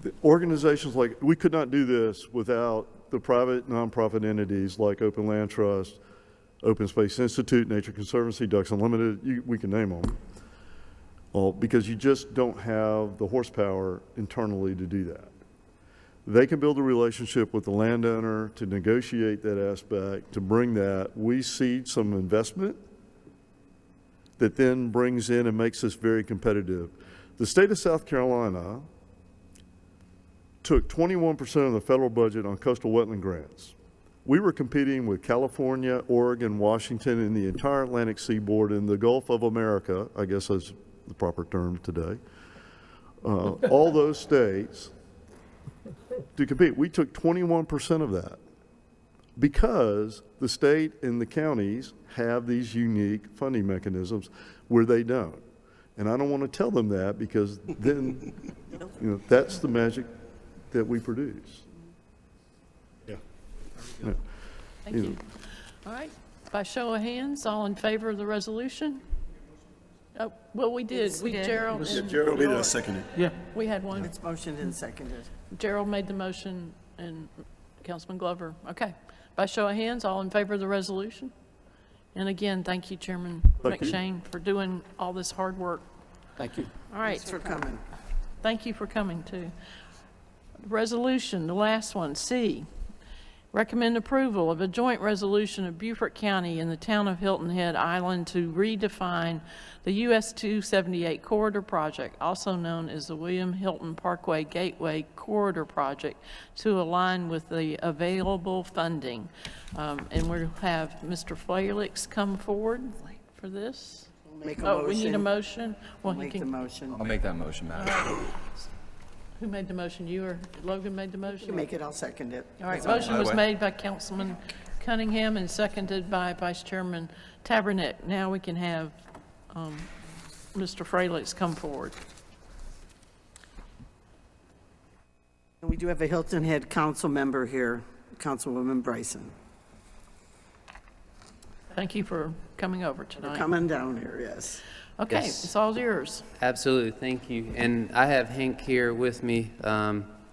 The organizations like, we could not do this without the private nonprofit entities like Open Land Trust, Open Space Institute, Nature Conservancy, Ducks Unlimited, we can name them. Because you just don't have the horsepower internally to do that. They can build a relationship with the landowner to negotiate that aspect, to bring that. We seed some investment that then brings in and makes us very competitive. The state of South Carolina took 21% of the federal budget on coastal wetland grants. We were competing with California, Oregon, Washington, and the entire Atlantic seaboard in the Gulf of America, I guess is the proper term today, all those states to compete. We took 21% of that because the state and the counties have these unique funding mechanisms where they don't. And I don't want to tell them that because then, that's the magic that we produce. Yeah. Thank you. All right, by show of hands, all in favor of the resolution? Oh, well, we did. Gerald. Yeah, Gerald made a second. Yeah. We had one. It's motioned and seconded. Gerald made the motion and Councilman Glover. Okay. By show of hands, all in favor of the resolution? And again, thank you, Chairman McShane, for doing all this hard work. Thank you. All right. Thanks for coming. Thank you for coming, too. Resolution, the last one, C. Recommend approval of a joint resolution of Beaufort County and the town of Hilton Head Island to redefine the US 278 Corridor Project, also known as the William Hilton Parkway Gateway Corridor Project, to align with the available funding. And we'll have Mr. Felix come forward for this. Make a motion. We need a motion? Well, he Make can. the motion. I'll make that motion, Madam. Who made the motion? You or Logan made the motion? You make it, I'll second it. All right, motion was made by Councilman Cunningham and seconded by Vice Chairman Tabernet. Now we can have Mr. Fralix come forward. And we do have a Hilton Head council member here, Councilwoman Bryson. Thank you for coming over tonight. Coming down here, yes. Okay, Yes. it's all yours. Absolutely, thank you. And I have Hank here with me.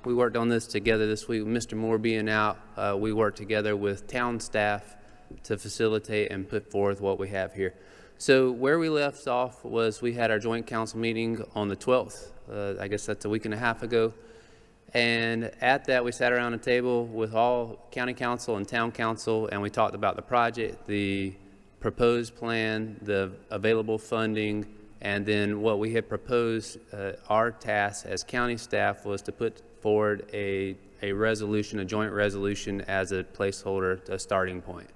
We worked on this together this week. Mr. Moore being out, we worked together with town staff to facilitate and put forth what we have here. So where we left off was we had our joint council meeting on the 12th. I guess that's a week and a half ago. And at that, we sat around a table with all county council and town council, and we talked about the project, the proposed plan, the available funding, and then what we had proposed, our task as county staff was to put forward a resolution, a joint resolution as a placeholder, a starting point.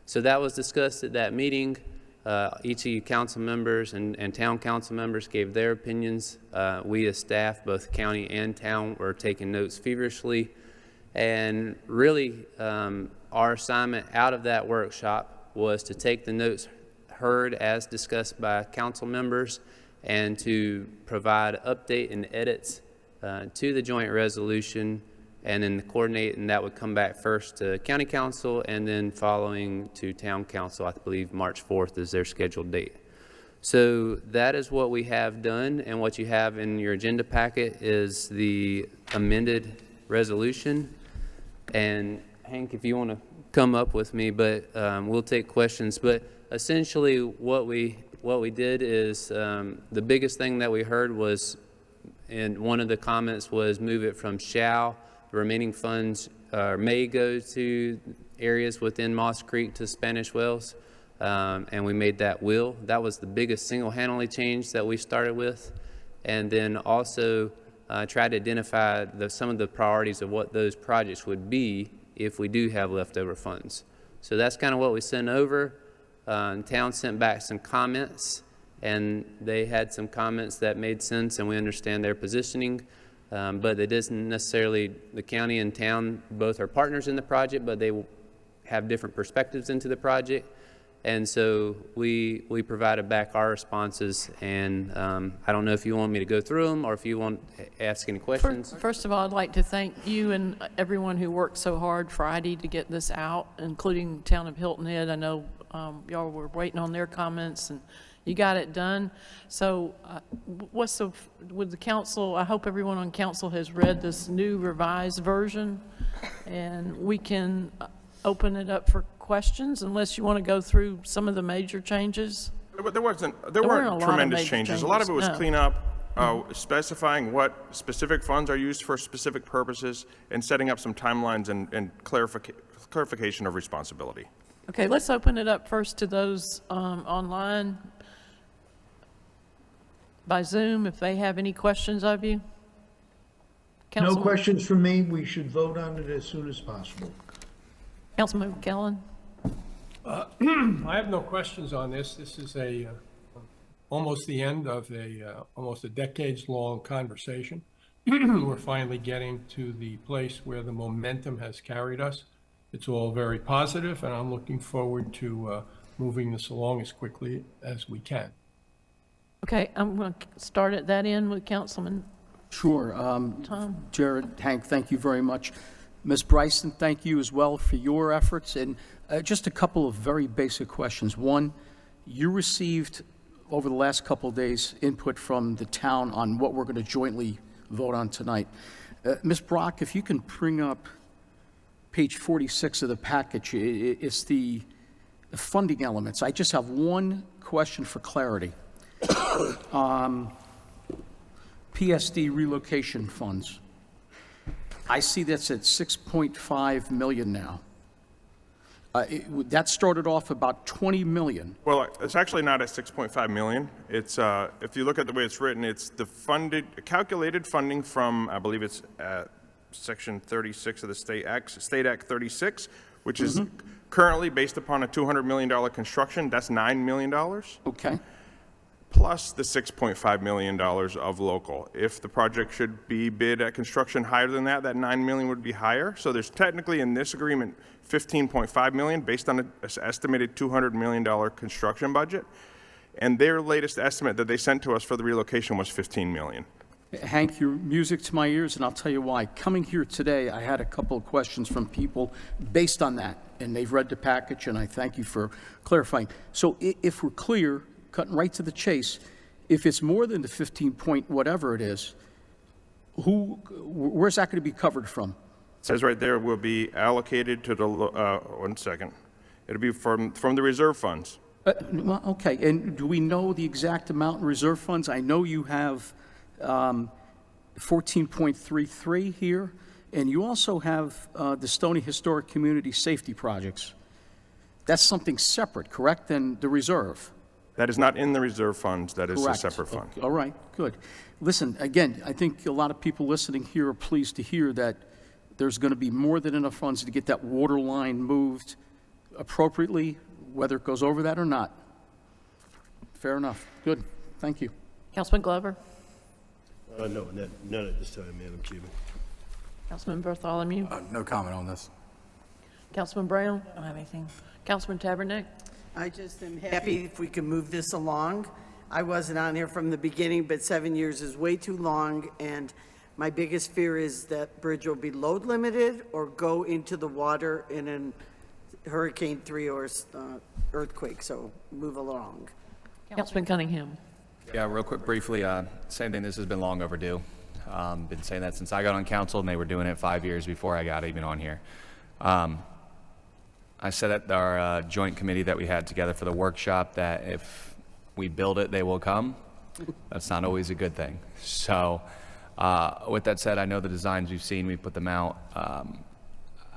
So that was discussed at that meeting. Each of you council members and town council members gave their opinions. We as staff, both county and town, were taking notes feverishly. And really, our assignment out of that workshop was to take the notes heard as discussed by council members and to provide update and edits to the joint resolution, and then coordinate, and that would come back first to county council and then following to town council. I believe March 4th is their scheduled date. So that is what we have done, and what you have in your agenda packet is the amended resolution. And Hank, if you want to come up with me, but we'll take questions. But essentially what we did is the biggest thing that we heard was, and one of the comments was, move it from shall. The remaining funds may go to areas within Moss Creek to Spanish Wells, and we made that will. That was the biggest single-handedly change that we started with. And then also tried to identify some of the priorities of what those projects would be if we do have leftover funds. So that's kind of what we sent over. Town sent back some comments, and they had some comments that made sense, and we understand their positioning. But it isn't necessarily, the county and town both are partners in the project, but they have different perspectives into the project. And so we provided back our responses, and I don't know if you want me to go through them or if you want to ask any questions. First of all, I'd like to thank you and everyone who worked so hard Friday to get this out, including Town of Hilton Head. I know y'all were waiting on their comments, and you got it done. So with the council, I hope everyone on council has read this new revised version, and we can open it up for questions unless you want to go through some of the major changes. There weren't tremendous changes. A lot of it was cleanup, specifying what specific funds are used for specific purposes, and setting up some timelines and clarification of responsibility. Okay, let's open it up first to those online by Zoom, if they have any questions of you. No Councilman- questions from me. We should vote on it as soon as possible. Councilman McKellen? I have no questions on this. This is almost the end of almost a decades-long conversation. We're finally getting to the place where the momentum has carried us. It's all very positive, and I'm looking forward to moving this along as quickly as we can. Okay, I'm going to start at that end with Councilman Sure. Tom. Jared, Hank, thank you very much. Ms. Bryson, thank you as well for your efforts. And just a couple of very basic questions. One, you received over the last couple of days input from the town on what we're going to jointly vote on tonight. Ms. Brock, if you can bring up page 46 of the package, it's the funding elements. I just have one question for clarity. PSD relocation funds. I see that's at 6.5 million now. That started off about 20 million. Well, it's actually not at 6.5 million. It's if you look at the way it's written, it's the calculated funding from, I believe it's Section 36 of the State Act 36, which is currently based upon a $200 million construction. That's $9 million. Okay. Plus the $6.5 million of local. If the project should be bid at construction higher than that, that $9 million would be higher. So there's technically in this agreement $15.5 million based on an estimated $200 million construction budget. And their latest estimate that they sent to us for the relocation was $15 million. Hank, you're music to my ears, and I'll tell you why. Coming here today, I had a couple of questions from people based on that, and they've read the package, and I thank you for clarifying. So if we're clear, cutting right to the chase, if it's more than the 15 point whatever it is, where's that going to be covered from? It says right there will be allocated to the, one second. It'll be from the reserve funds. Well, okay, and do we know the exact amount in reserve funds? I know you have 14.33 here, and you also have the Stony Historic Community Safety Projects. That's something separate, correct, than the reserve? That is not in the reserve funds. That is Correct. a separate fund. Okay, all right, good. Listen, again, I think a lot of people listening here are pleased to hear that there's going to be more than enough funds to get that water line moved appropriately, whether it goes over that or not. Fair enough. Good. Thank you. Councilman Glover? No, none at this time, Madam Chairman. Councilman Bartholomew? No comment on this. Councilman Brown? I don't have anything. Councilman Tabernac? I just am happy if we can move this along. I wasn't on here from the beginning, but 7 years is way too long, and my biggest fear is that bridge will be load limited or go into the water in a Hurricane 3 or earthquake, so move along. Councilman Cunningham? Yeah, real quick, briefly, same thing, this has been long overdue. Been saying that since I got on council, and they were doing it 5 years before I got even on here. I said at our joint committee that we had together for the workshop that if we build it, they will come. That's not always a good thing. So with that said, I know the designs we've seen, we put them out.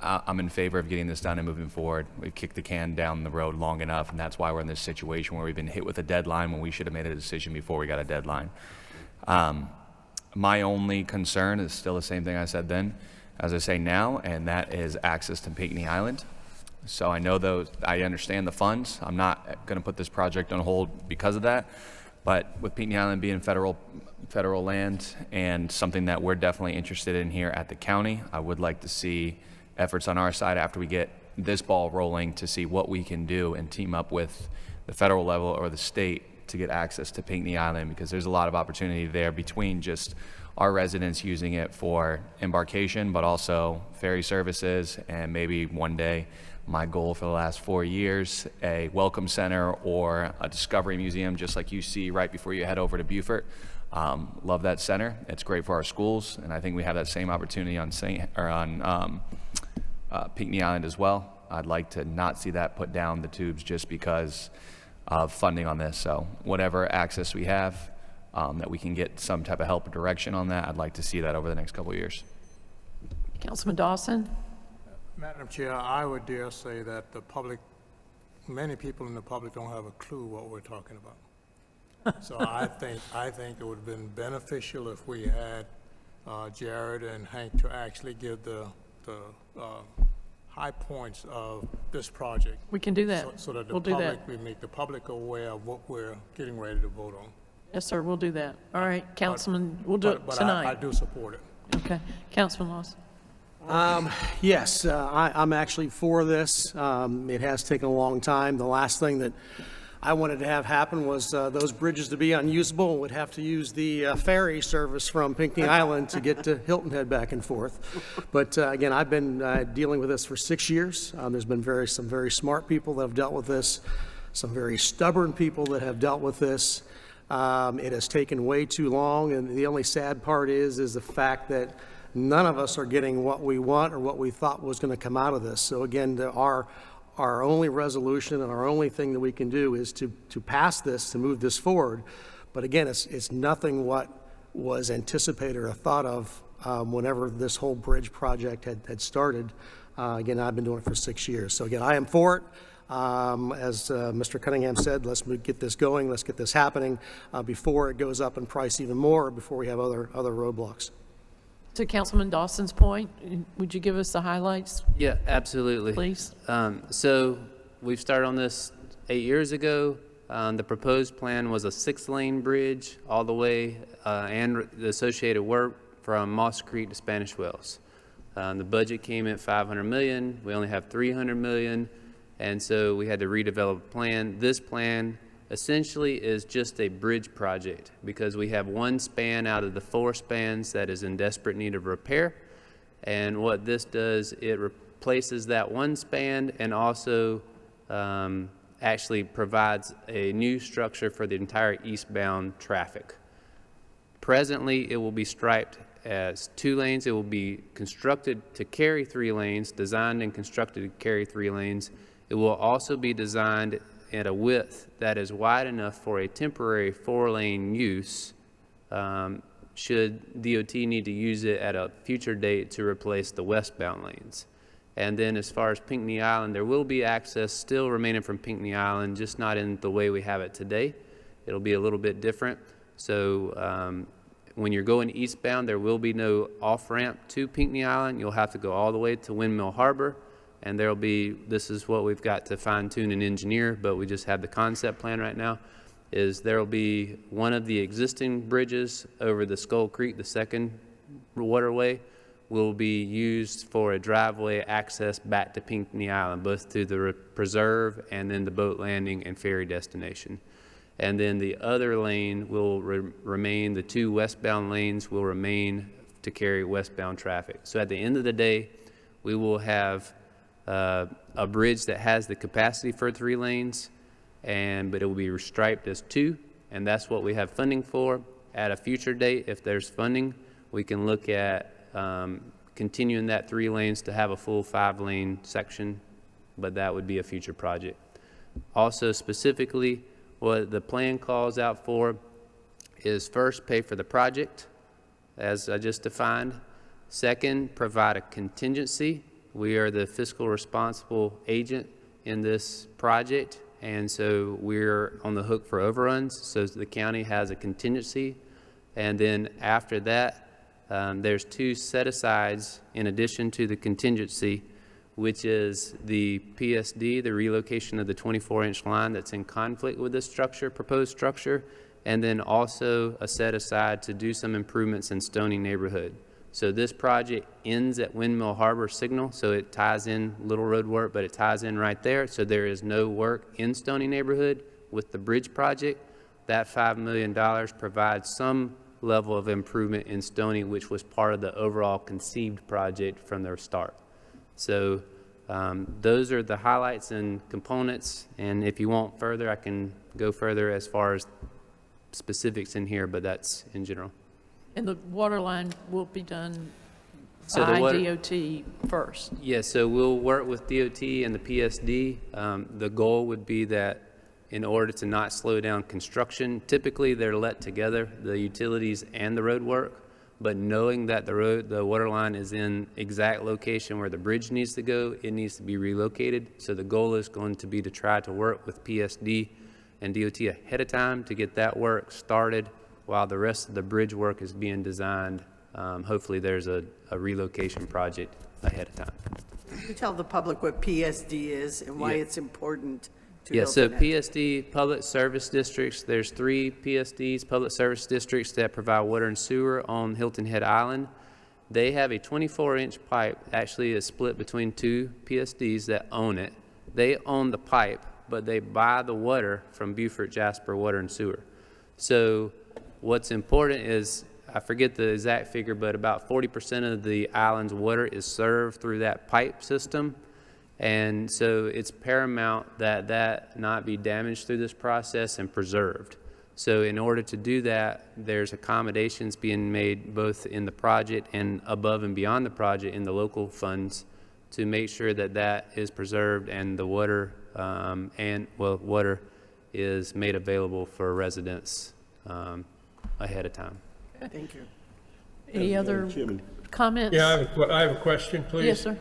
I'm in favor of getting this done and moving forward. We've kicked the can down the road long enough, and that's why we're in this situation where we've been hit with a deadline when we should have made a decision before we got a deadline. My only concern is still the same thing I said then. as I say now, and that is access to Pinckney Island. So I know I understand the funds. I'm not going to put this project on hold because of that. But with Pinckney Island being federal land and something that we're definitely interested in here at the county, I would like to see efforts on our side after we get this ball rolling to see what we can do and team up with the federal level or the state to get access to Pinckney Island, because there's a lot of opportunity there between just our residents using it for embarkation, but also ferry services, and maybe one day, my goal for the last 4 years, a welcome center or a discovery museum, just like you see right before you head over to Beaufort. Love that center. It's great for our schools, and I think we have that same opportunity on Pinckney Island as well. I'd like to not see that put down the tubes just because of funding on this. So whatever access we have, that we can get some type of help or direction on that, I'd like to see that over the next couple of years. Councilman Dawson? Madam Chair, I would dare say that many people in the public don't have a clue what we're talking about. So I think it would have been beneficial if we had Jared and Hank to actually give the high points of this project. We can do that. So that We'll do that. we make the public aware of what we're getting ready to vote on. Yes, sir, we'll do that. All right, Councilman, we'll do it But tonight. I do support it. Okay. Councilman Lawson? Yes, I'm actually for this. It has taken a long time. The last thing that I wanted to have happen was those bridges to be unusable and would have to use the ferry service from Pinckney Island to get to Hilton Head back and forth. But again, I've been dealing with this for 6 years. There's been some very smart people that have dealt with this, some very stubborn people that have dealt with this. It has taken way too long, and the only sad part is the fact that none of us are getting what we want or what we thought was going to come out of this. So again, our only resolution and our only thing that we can do is to pass this, to move this forward. But again, it's nothing what was anticipated or thought of whenever this whole bridge project had started. Again, I've been doing it for 6 years. So again, I am for it. As Mr. Cunningham said, let's get this going, let's get this happening before it goes up in price even more, before we have other roadblocks. To Councilman Dawson's point, would you give us the highlights, Yeah, absolutely. please? So we've started on this 8 years ago. The proposed plan was a 6-lane bridge all the way and the associated work from Moss Creek to Spanish Wells. The budget came in $500 million. We only have $300 million. And so we had to redevelop a plan. This plan essentially is just a bridge project because we have one span out of the 4 spans that is in desperate need of repair. And what this does, it replaces that one span and also actually provides a new structure for the entire eastbound traffic. Presently, it will be striped as 2 lanes. It will be constructed to carry 3 lanes, designed and constructed to carry 3 lanes. It will also be designed at a width that is wide enough for a temporary 4-lane use should DOT need to use it at a future date to replace the westbound lanes. And then as far as Pinckney Island, there will be access still remaining from Pinckney Island, just not in the way we have it today. It'll be a little bit different. So when you're going eastbound, there will be no off-ramp to Pinckney Island. You'll have to go all the way to Windmill Harbor. And there'll be, this is what we've got to fine tune and engineer, but we just have the concept plan right now, is there'll be one of the existing bridges over the Skull Creek, the second waterway, will be used for a driveway access back to Pinckney Island, both to the preserve and then the boat landing and ferry destination. And then the other lane will remain, the 2 westbound lanes will remain to carry westbound traffic. So at the end of the day, we will have a bridge that has the capacity for 3 lanes, but it will be restriped as 2, and that's what we have funding for. At a future date, if there's funding, we can look at continuing that 3 lanes to have a full 5-lane section, but that would be a future project. Also, specifically, what the plan calls out for is first, pay for the project, as I just defined. Second, provide a contingency. We are the fiscal responsible agent in this project, and so we're on the hook for overruns, so the county has a contingency. And then after that, there's two set-asides in addition to the contingency, which is the PSD, the relocation of the 24-inch line that's in conflict with this structure, proposed structure, and then also a set-aside to do some improvements in Stony neighborhood. So this project ends at Windmill Harbor Signal, so it ties in Little Road work, but it ties in right there, so there is no work in Stony neighborhood with the bridge project. That $5 million provides some level of improvement in Stony, which was part of the overall conceived project from the start. So those are the highlights and components, and if you want further, I can go further as far as specifics in here, but that's in general. And the water line will be done So by the water- DOT first. Yeah, so we'll work with DOT and the PSD. The goal would be that in order to not slow down construction, typically they're let together, the utilities and the road work, but knowing that the water line is in exact location where the bridge needs to go, it needs to be relocated. So the goal is going to be to try to work with PSD and DOT ahead of time to get that work started while the rest of the bridge work is being designed. Hopefully there's a relocation project ahead of time. Can you tell the public what PSD is and why Yeah. it's important to Yeah, so Hilton Head? PSD, Public Service Districts, there's 3 PSDs, Public Service Districts, that provide water and sewer on Hilton Head Island. They have a 24-inch pipe, actually is split between 2 PSDs that own it. They own the pipe, but they buy the water from Beaufort Jasper Water and Sewer. So what's important is, I forget the exact figure, but about 40% of the island's water is served through that pipe system. And so it's paramount that that not be damaged through this process and preserved. So in order to do that, there's accommodations being made both in the project and above and beyond the project in the local funds to make sure that that is preserved and the water water is made available for residents ahead of time. Thank you. Any other Chairman. comments? Yeah, I have a question, please. Yes, sir.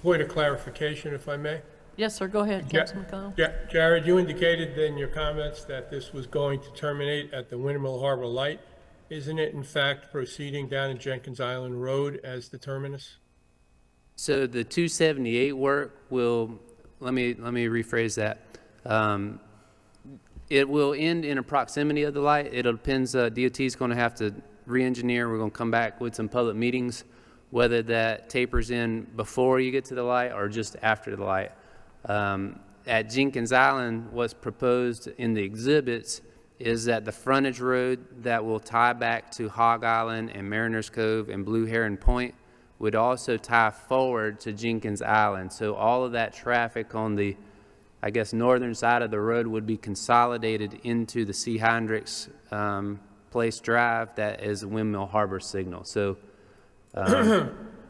Point of clarification, if I may. Yes, sir, go ahead, Councilman Connell. Jared, you indicated in your comments that this was going to terminate at the Windmill Harbor Light. Isn't it in fact proceeding down in Jenkins Island Road as the terminus? So the 278 work will, let me rephrase that. It will end in a proximity of the light. It depends, DOT is going to have to re-engineer. We're going to come back with some public meetings, whether that tapers in before you get to the light or just after the light. At Jenkins Island, what's proposed in the exhibits is that the frontage road that will tie back to Hog Island and Mariners Cove and Blue Heron Point would also tie forward to Jenkins Island. So all of that traffic on the, I guess, northern side of the road would be consolidated into the C. Hendricks Place Drive that is Windmill Harbor Signal. So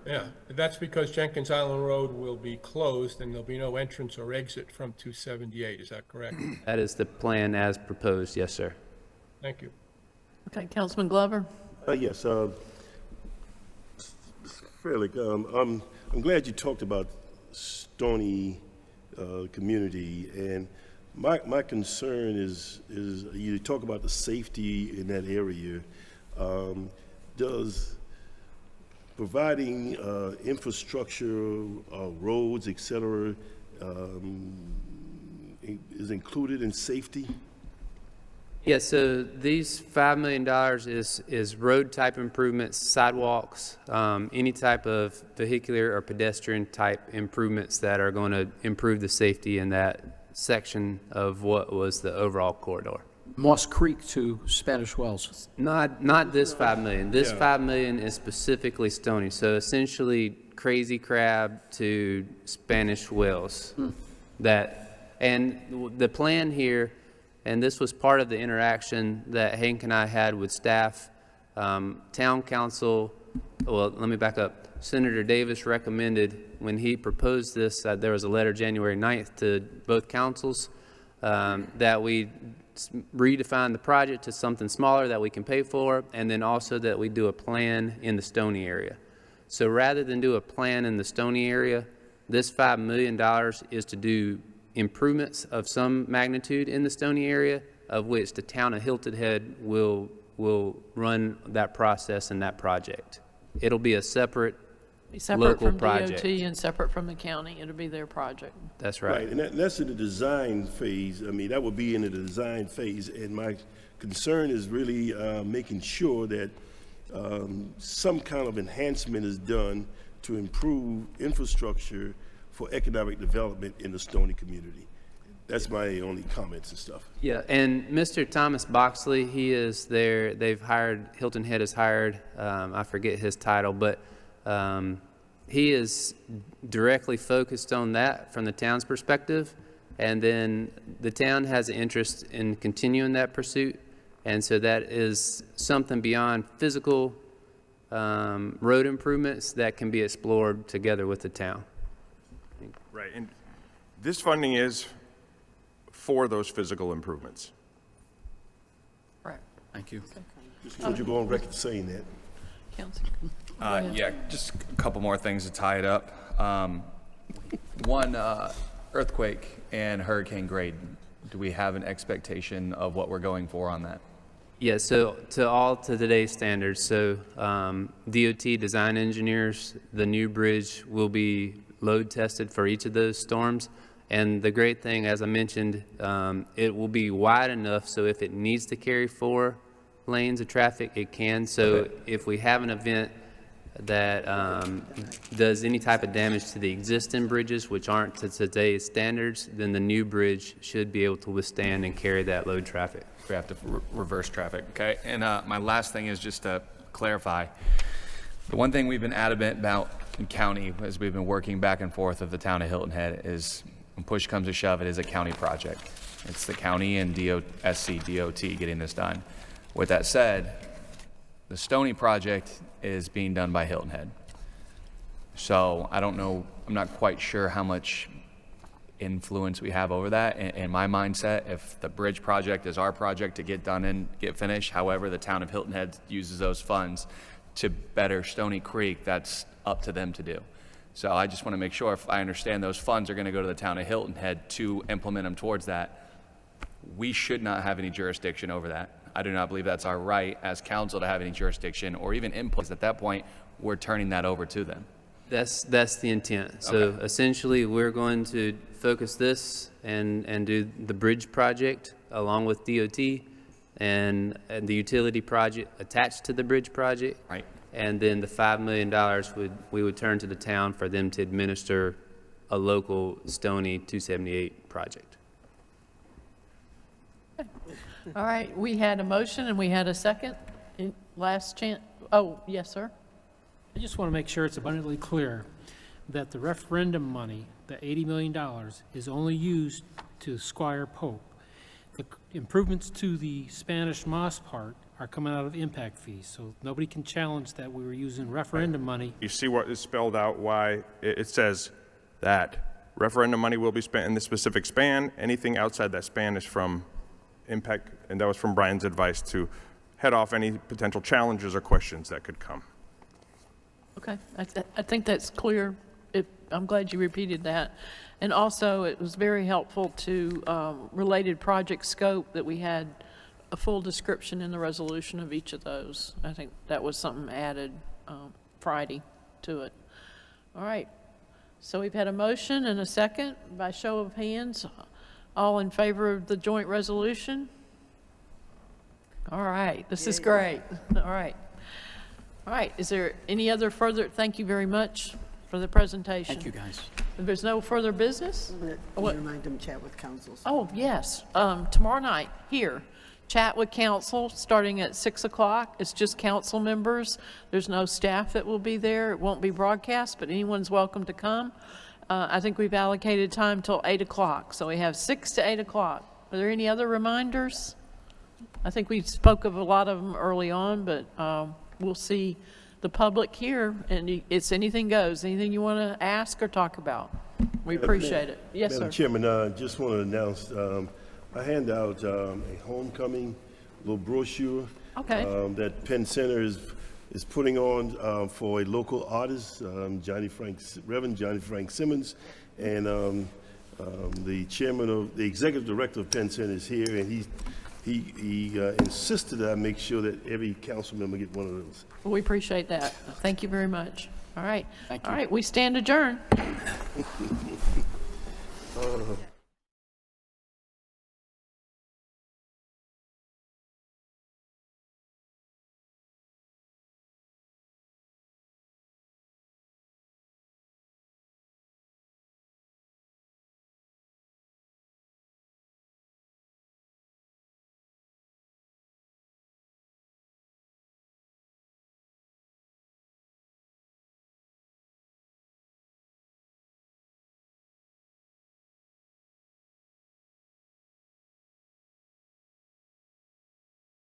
Yeah, that's because Jenkins Island Road will be closed and there'll be no entrance or exit from 278, is that correct? that is the plan as proposed, yes, sir. Thank you. Okay, Councilman Glover? Yes, fairly. I'm glad you talked about Stony community, and my concern is you talk about the safety in that area. Does providing infrastructure, roads, et cetera, is included in safety? Yeah, so these $5 million is road type improvements, sidewalks, any type of vehicular or pedestrian type improvements that are going to improve the safety in that section of what was the overall corridor. Moss Creek to Spanish Wells. Not this 5 million. This 5 million is specifically Stony. So essentially Crazy Crab to Spanish Wells. And the plan here, and this was part of the interaction that Hank and I had with staff, town council, well, let me back up. Senator Davis recommended when he proposed this, there was a letter January 9th to both councils, that we redefine the project to something smaller that we can pay for, and then also that we do a plan in the Stony area. So rather than do a plan in the Stony area, this $5 million is to do improvements of some magnitude in the Stony area, of which the town of Hilton Head will will run that process and that project. It'll be a separate Be separate local from project. DOT and separate from the county. It'll be their project. That's right. And that's in the design phase. I mean, that would be in the design phase, and my concern is really making sure that some kind of enhancement is done to improve infrastructure for economic development in the Stony community. That's my only comments and stuff. Yeah, and Mr. Thomas Boxley, he is there. They've hired, Hilton Head has hired, I forget his title, but he is directly focused on that from the town's perspective. And then the town has an interest in continuing that pursuit. And so that is something beyond physical road improvements that can be explored together with the town. Right, and this funding is for those physical improvements. Right. Thank you. Just would you go on record saying that? Council. Yeah, just a couple more things to tie it up. One, earthquake and hurricane grade. Do we have an expectation of what we're going for on that? Yeah, so to today's standards. So DOT design engineers, the new bridge will be load tested for each of those storms. And the great thing, as I mentioned, it will be wide enough so if it needs to carry 4 lanes of traffic, it can. So if we have an event that does any type of damage to the existing bridges, which aren't to today's standards, then the new bridge should be able to withstand and carry that load traffic. We have to reverse traffic, okay? And my last thing is just to clarify. The one thing we've been adamant about in county as we've been working back and forth with the town of Hilton Head is when push comes to shove, it is a county project. It's the county and DOT getting this done. With that said, the Stony project is being done by Hilton Head. So I don't know, I'm not quite sure how much influence we have over that. In my mindset, if the bridge project is our project to get done and get finished, however the town of Hilton Head uses those funds to better Stony Creek, that's up to them to do. So I just want to make sure if I understand those funds are going to go to the town of Hilton Head to implement them towards that. We should not have any jurisdiction over that. I do not believe that's our right as council to have any jurisdiction or even input. At that point, we're turning that over to them. That's the intent. So Okay. essentially, we're going to focus this and do the bridge project along with DOT and the utility project attached to the bridge project. Right. And then the $5 million we would turn to the town for them to administer a local Stony 278 project. All right, we had a motion and we had a second. Last chance. Oh, yes, sir. I just want to make sure it's abundantly clear that the referendum money, the $80 million, is only used to Squire Pope. The improvements to the Spanish Moss part are coming out of impact fees, so nobody can challenge that we were using referendum money. You see what is spelled out, why it says that referendum money will be spent in the specific span. Anything outside that span is from impact, and that was from Brian's advice to head off any potential challenges or questions that could come. Okay, I think that's clear. I'm glad you repeated that. And also, it was very helpful to related project scope that we had a full description in the resolution of each of those. I think that was something added Friday to it. All right, so we've had a motion and a second. By show of hands, all in favor of the joint resolution? All right, this is great. All right. All right, is there any other further, thank you very much for the presentation. Thank you, guys. If there's no further business? Remind them chat with councils. Oh, yes, tomorrow night, here, chat with council, starting at 6 o'clock. It's just council members. There's no staff that will be there. It won't be broadcast, but anyone's welcome to come. I think we've allocated time till 8 o'clock, so we have 6 to 8 o'clock. Are there any other reminders? I think we spoke of a lot of them early on, but we'll see the public here, and it's anything goes. Anything you want to ask or talk about? We appreciate it. Yes, sir. Madam Chairman, just want to announce, I hand out a homecoming little brochure that Penn Center is putting on for a local artist, Reverend Johnny Frank Simmons, and the chairman of the executive director of Penn Center is here, and he insisted that I make sure that every council member get one of those. Well, we appreciate that. Thank you very much. All right. Thank you. All right, we stand adjourned.